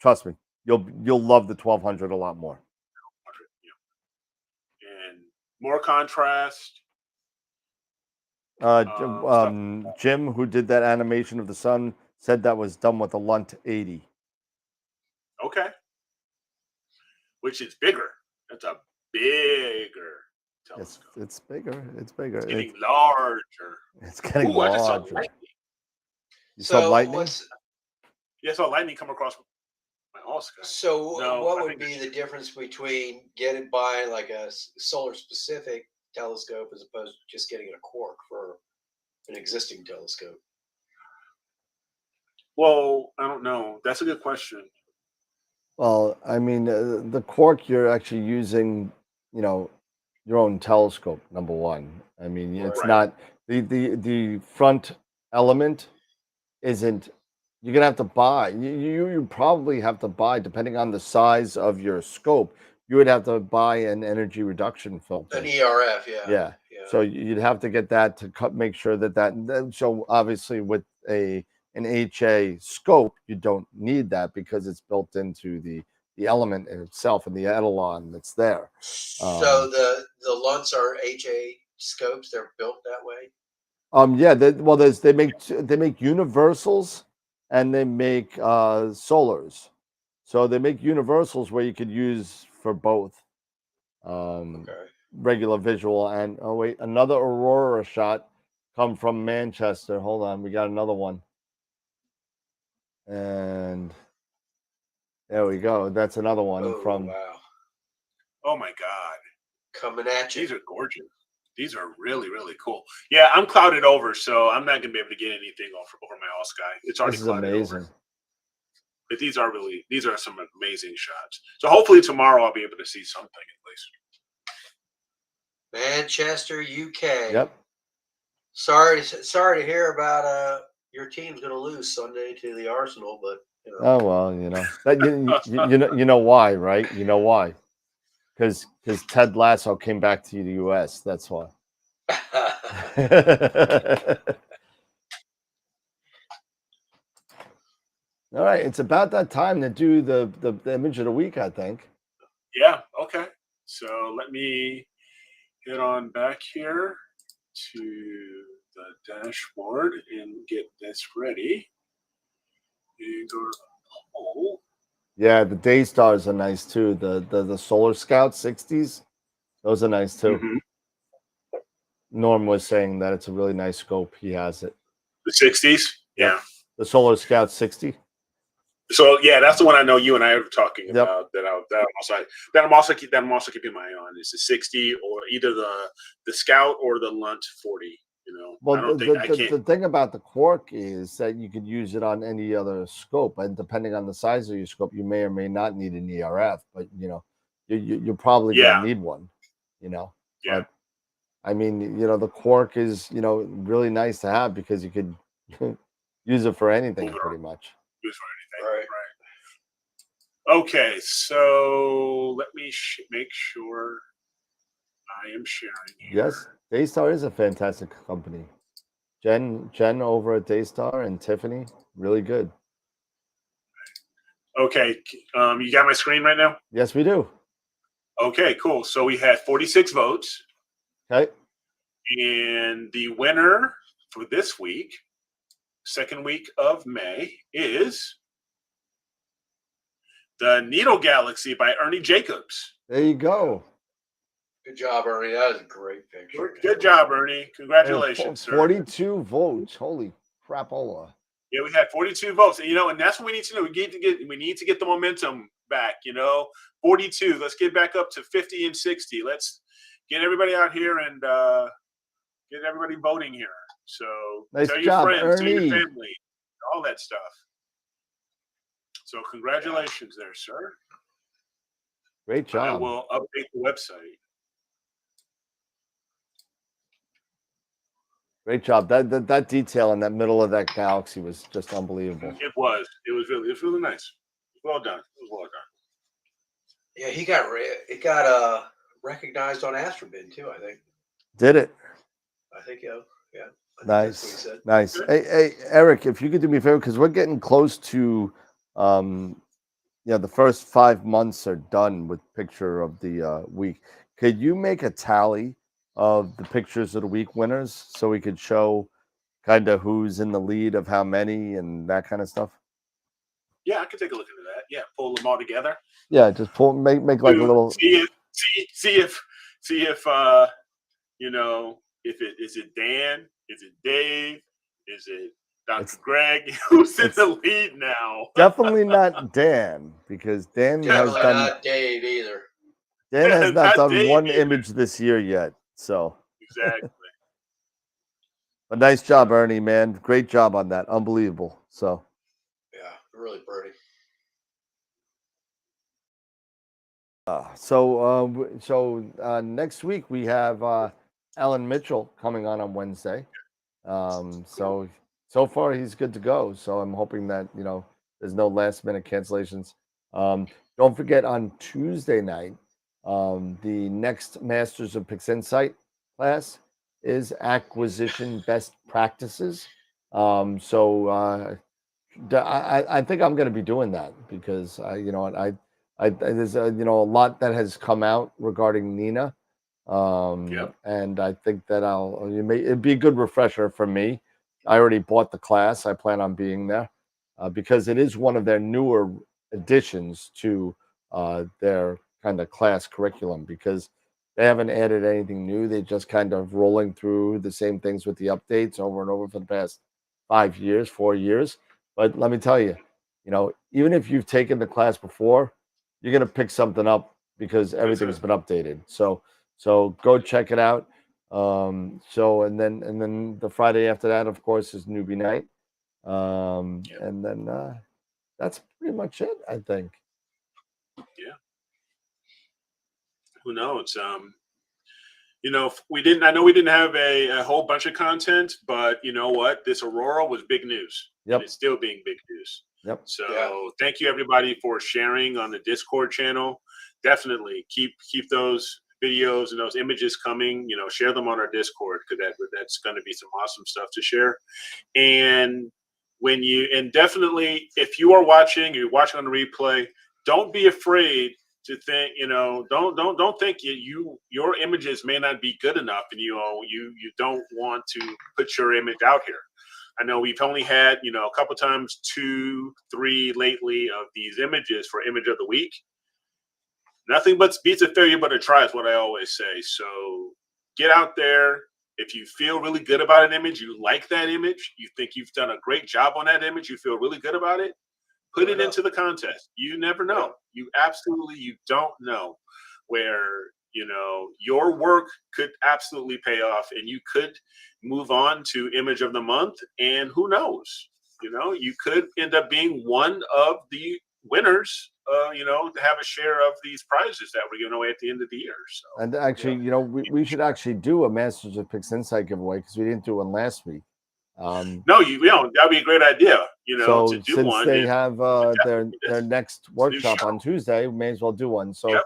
trust me, you'll love the 1200 a lot more. And more contrast. Jim, who did that animation of the sun, said that was done with a Lunt 80. Okay. Which is bigger. That's a bigger telescope. It's bigger. It's bigger. It's getting larger. It's getting larger. You saw lightning? Yeah, I saw lightning come across my Oscar. So what would be the difference between buying like a solar specific telescope as opposed to just getting a cork for an existing telescope? Well, I don't know. That's a good question. Well, I mean, the cork, you're actually using, your own telescope, number one. I mean, it's not the front element isn't. You're gonna have to buy. You probably have to buy, depending on the size of your scope. You would have to buy an energy reduction filter. An ERF, yeah. So you'd have to get that to make sure that. So obviously, with an HA scope, you don't need that because it's built into the element in itself and the etalon that's there. So the Lunts are HA scopes. They're built that way. Yeah. They make universals and they make solars. So they make universals where you could use for both regular visual and another Aurora shot come from Manchester. Hold on, we got another one. And there we go. That's another one from. Wow. Oh my God. Coming at you. These are gorgeous. These are really, really cool. Yeah, I'm clouded over, so I'm not going to be able to get anything over my all sky. It's already clouded amazing. over. But these are some amazing shots. So hopefully tomorrow I'll be able to see something at least. Manchester, UK. Yep. Sorry to hear about your team's going to lose Sunday to the Arsenal, but you know. Oh well, you know that you know why, right? You know why? Because Ted Lasso came back to the U.S. That's why. All right, it's about that time to do the image of the week, I think. Yeah. Okay. So let me get on back here to the dashboard and get this ready. And go to the poll. Yeah, the day stars are nice too. The Solar Scout 60s, those are nice too. Mm-hmm. Norm was saying that it's a really nice scope. He has it. The 60s? Yeah. The Solar Scout 60. So yeah, that's the one I know you and I are talking about. That I'm also keeping my eye on. Is the 60 or either the Scout or the Lunt 40? You know, well, the thing about the Quark is that you could use it on any other scope, and depending on the size of your scope, you may or may not need an ERF. But you know, you're probably gonna need one. You know. Yeah. But, I mean, you know, the Quark is really nice to have because you could use it for anything pretty much. Use for anything. Right. Okay, so let me make sure I am sharing here. Yes, Daystar is a fantastic company. Jen over at Daystar and Tiffany, really good. Okay, you got my screen right now? Yes, we do. Okay, cool. So we had 46 votes. Okay. And the winner for this week, second week of May, is The Needle Galaxy by Ernie Jacobs. There you go. Good job, Ernie. That is a great picture. Good job, Ernie. Congratulations, sir. 42 votes. Holy crapola. Yeah, we had 42 votes. And that's what we need to do. We need to get the momentum back, 42. Let's get back up to 50 and 60. Let's get everybody out here and get everybody voting here. So tell your friends, tell your family, all that stuff. So congratulations there, sir. Great job. I will update the website. Great job. That detail in that middle of that galaxy was just unbelievable. It was really nice. Well done. It was well done. Yeah, it got recognized on Astrobin too, I think. Did it? I think yeah. Nice. Hey, Eric, if you could do me a favor, because we're getting close to the first 5 months are done with picture of the week. Could you make a tally of the pictures of the week winners so we could show kind of who's in the lead of how many and that kind of stuff? Yeah, I could take a look into that. Yeah, pull them all together. Yeah, just make like a little see if if it is it Dan, is it Dave, is it Dr. Greg? Who's in the lead now? Definitely not Dan, because Dan has done not Dave either. Dan has not done one image this year yet. So exactly. But nice job, Ernie, man. Great job on that. Unbelievable. So yeah, really pretty. Next week we have Alan Mitchell coming on Wednesday. So far he's good to go. So I'm hoping that there's no last minute cancellations. Don't forget on Tuesday night, the next Masters of PixInsight class is acquisition best practices. I think I'm going to be doing that because there's a lot that has come out regarding Nina. And I think that it'd be a good refresher for me. I already bought the class. I plan on being there because it is one of their newer additions to their kind of class curriculum, because they haven't added anything new. They just kind of rolling through the same things with the updates over and over for the past 4 years. But let me tell you, even if you've taken the class before, you're going to pick something up because everything's been updated. So go check it out. And then the Friday after that, of course, is newbie night. And then that's pretty much it, I think. Yeah. Who knows? I know we didn't have a whole bunch of content, but you know what? This Aurora was big news. Yep. And it's still being big news. Yep. So thank you everybody for sharing on the Discord channel. Definitely keep those videos and those images coming. Share them on our Discord, because that's going to be some awesome stuff to share. And definitely, if you're watching on the replay, don't be afraid to think, don't think your images may not be good enough, and you don't want to put your image out here. I know we've only had a couple times 2, 3 lately of these images for image of the week. Nothing but beats a failure but a try is what I always say. So get out there. If you feel really good about an image, you like that image, you think you've done a great job on that image, you feel really good about it, put it into the contest. You never know. You don't know where, your work could absolutely pay off, and you could move on to image of the month. And who knows, you could end up being one of the winners, to have a share of these prizes that we're giving away at the end of the year. So, and actually, we should actually do a Masters of Picks Insight giveaway, because we didn't do one last week. No, that'd be a great idea. So to do since one. they have their next workshop on Tuesday, we may as well do one. So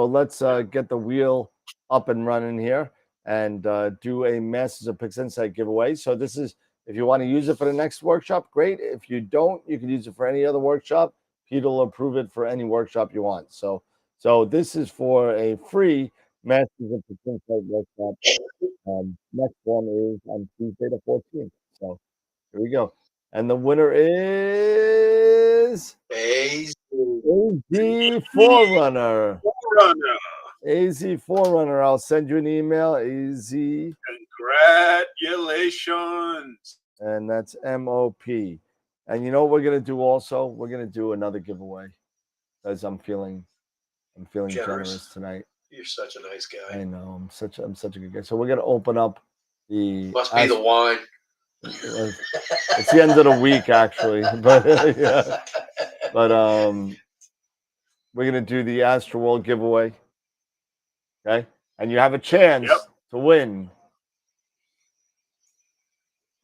let's get the wheel up and running here and do a Masters of Picks Insight giveaway. So this is, if you want to use it for the next workshop, great. If you don't, you can use it for any other workshop. Peter will approve it for any workshop you want. So this is for a free Masters of Picks Insight workshop. Next one is on Tuesday the 14th. So here we go. And the winner is AZ Forerunner. AZ Forerunner. I'll send you an email. AZ. Congratulations. And that's MOP. And you know what we're gonna do also? We're gonna do another giveaway, because I'm feeling generous tonight. You're such a nice guy. I know, I'm such a good guy. So we're gonna open up the must be the wine. It's the end of the week, actually, but yeah. But we're gonna do the AstroWorld giveaway. Okay, and you have a chance to win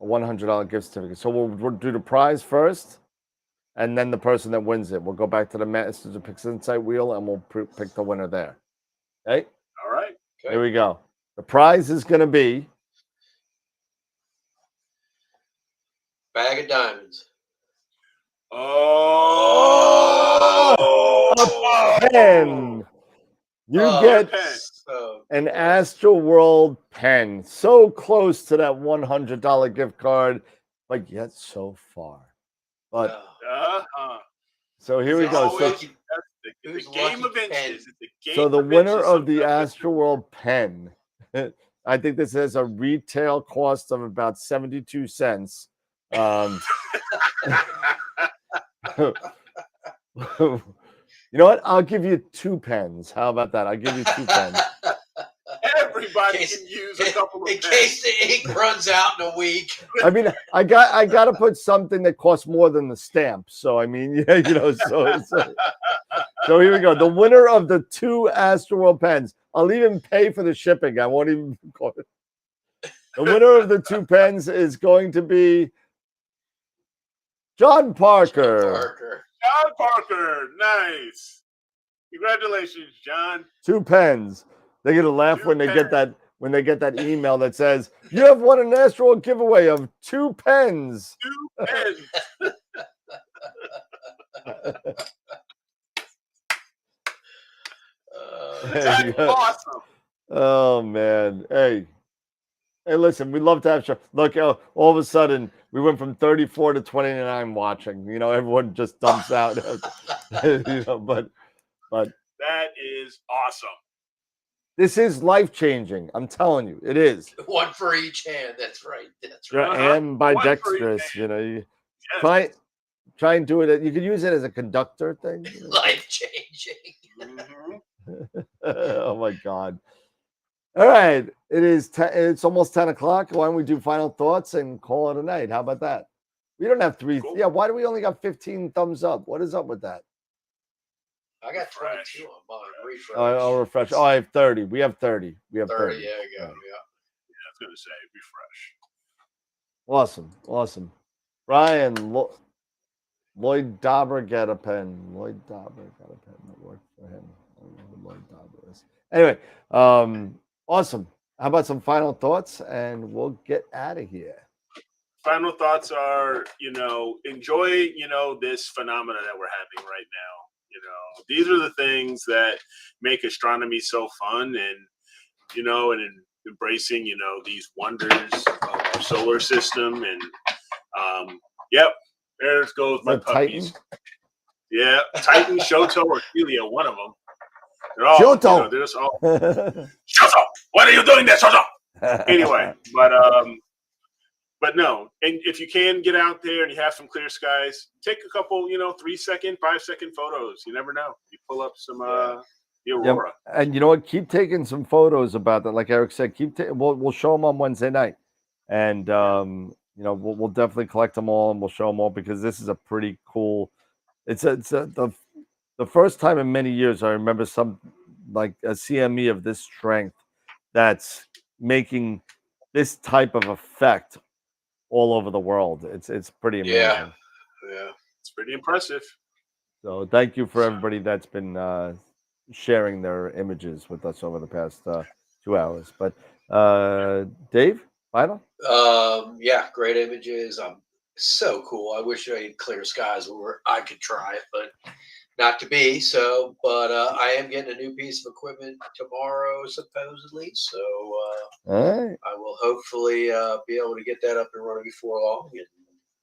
a $100 gift certificate. So we'll do the prize first, and then the person that wins it. We'll go back to the Masters of Picks Insight wheel, and we'll pick the winner there. Okay. All right. Here we go. The prize is going to be bag of diamonds. Oh, a pen. You get an AstroWorld pen. So close to that $100 gift card, but yet so far. But so here we go. So the game of inches. So the winner of the AstroWorld pen, I think this has a retail cost of about 72 cents. You know what? I'll give you 2 pens. How about that? I'll give you 2 pens. Everybody can use a couple of pens. In case the ink runs out in a week. I mean, I got to put something that costs more than the stamp. So I mean, yeah, so here we go. The winner of the 2 AstroWorld pens. I'll even pay for the shipping. I won't even call it. The winner of the 2 pens is going to be John Parker. John Parker, nice. Congratulations, John. 2 pens. They're gonna laugh when they get that email that says you have won an AstroWorld giveaway of 2 pens. 2 pens. That's awesome. Oh man. Hey, listen, we love to have show. Look, all of a sudden we went from 34 to 29 watching. You know, everyone just dumps out. You know, but that is awesome. This is life changing. I'm telling you, it is. One for each hand. That's right. That's right. right. And by dexterous, you know, you try and do it. You could use it as a conductor thing. You know? Life changing. Oh my God. All right. It's almost 10 o'clock. Why don't we do final thoughts and call it a night? How about that? We don't have 3. Cool. Yeah. Why do we only got 15 thumbs up? What is up with that? I got 22 on mine. Refresh. I'll refresh. Oh, I have 30. We have 30. We have 30. 30. There you go. Yeah. I was going to say refresh. Awesome. Ryan, Lloyd Dobber got a pen. Lloyd Dobber got a pen that worked for him. I don't know who Lloyd Dobber is. Anyway, awesome. How about some final thoughts, and we'll get out of here. Final thoughts are, enjoy, this phenomena that we're having right now. These are the things that make astronomy so fun, and, and embracing, these wonders of our solar system. And, yep, there goes my puppies. Titan? Yeah, Titan, Shoto, or Celia, one of them. They're all, Shoto! They're just all, Shoto! What are you doing there, Shoto? Anyway, but no, and if you can get out there and you have some clear skies, take a couple, 3-second, 5-second photos. You never know. You pull up some the aurora. Yep. And you know what? Keep taking some photos about that. Like Eric said, we'll show them on Wednesday night, and we'll definitely collect them all and we'll show them all, because this is a pretty cool. It's the first time in many years I remember some like a CME of this strength that's making this type of effect all over the world. It's pretty amazing. Yeah, it's pretty impressive. So thank you for everybody that's been sharing their images with us over the past 2 hours. But Dave, final? Yeah, great images. So cool. I wish I had clear skies where I could try it, but not to be. So, but I am getting a new piece of equipment tomorrow, supposedly. So I will hopefully be able to get that up and running before long.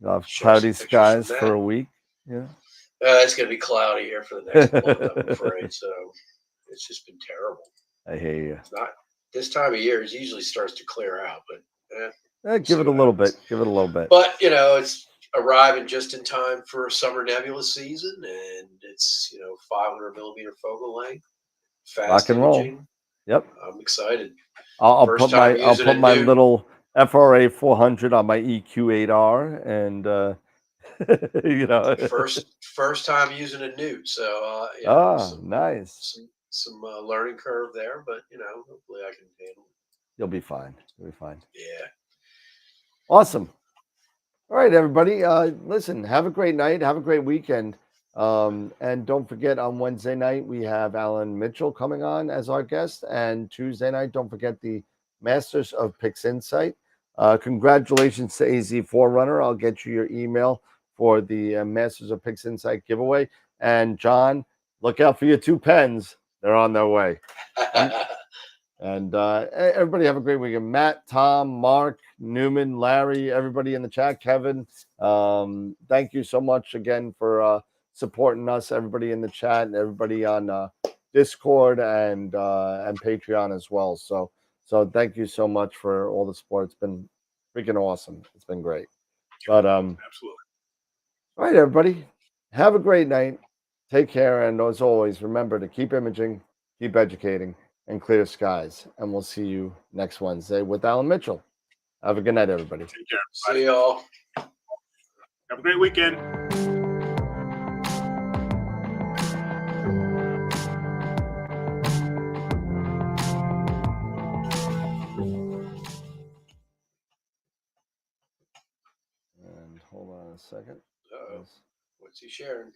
And cloudy skies for a week. Yeah. It's going to be cloudy here for the next month, I'm afraid. So it's just been terrible. I hear you. It's not this time of year. It usually starts to clear out, but give it a little bit. Give it a little bit. But it's arriving just in time for summer nebula season, and it's 500 millimeter focal length, fast rock and imaging. Roll. Yep, I'm excited. I'll put my little FRA 400 on my EQ8R, and first time using a newt, so nice. Some learning curve there, but hopefully I can handle it. You'll be fine. Yeah. Awesome. All right, everybody. Listen, have a great night. Have a great weekend. And don't forget, on Wednesday night, we have Alan Mitchell coming on as our guest. And Tuesday night, don't forget the Masters of Pix Insight. Congratulations to AZ Forerunner. I'll get you your email for the Masters of Pix Insight giveaway. And John, look out for your 2 pens. They're on their way. And everybody have a great weekend. Matt, Tom, Mark, Newman, Larry, everybody in the chat, Kevin. Thank you so much again for supporting us, everybody in the chat and everybody on Discord and Patreon as well. So thank you so much for all the support. It's been freaking awesome. It's been great. But absolutely. All right, everybody. Have a great night. Take care, and as always, remember to keep imaging, keep educating, and clear skies. And we'll see you next Wednesday with Alan Mitchell. Have a good night, everybody. Take care. See y'all. Have a great weekend. And hold on a second. What's he sharing?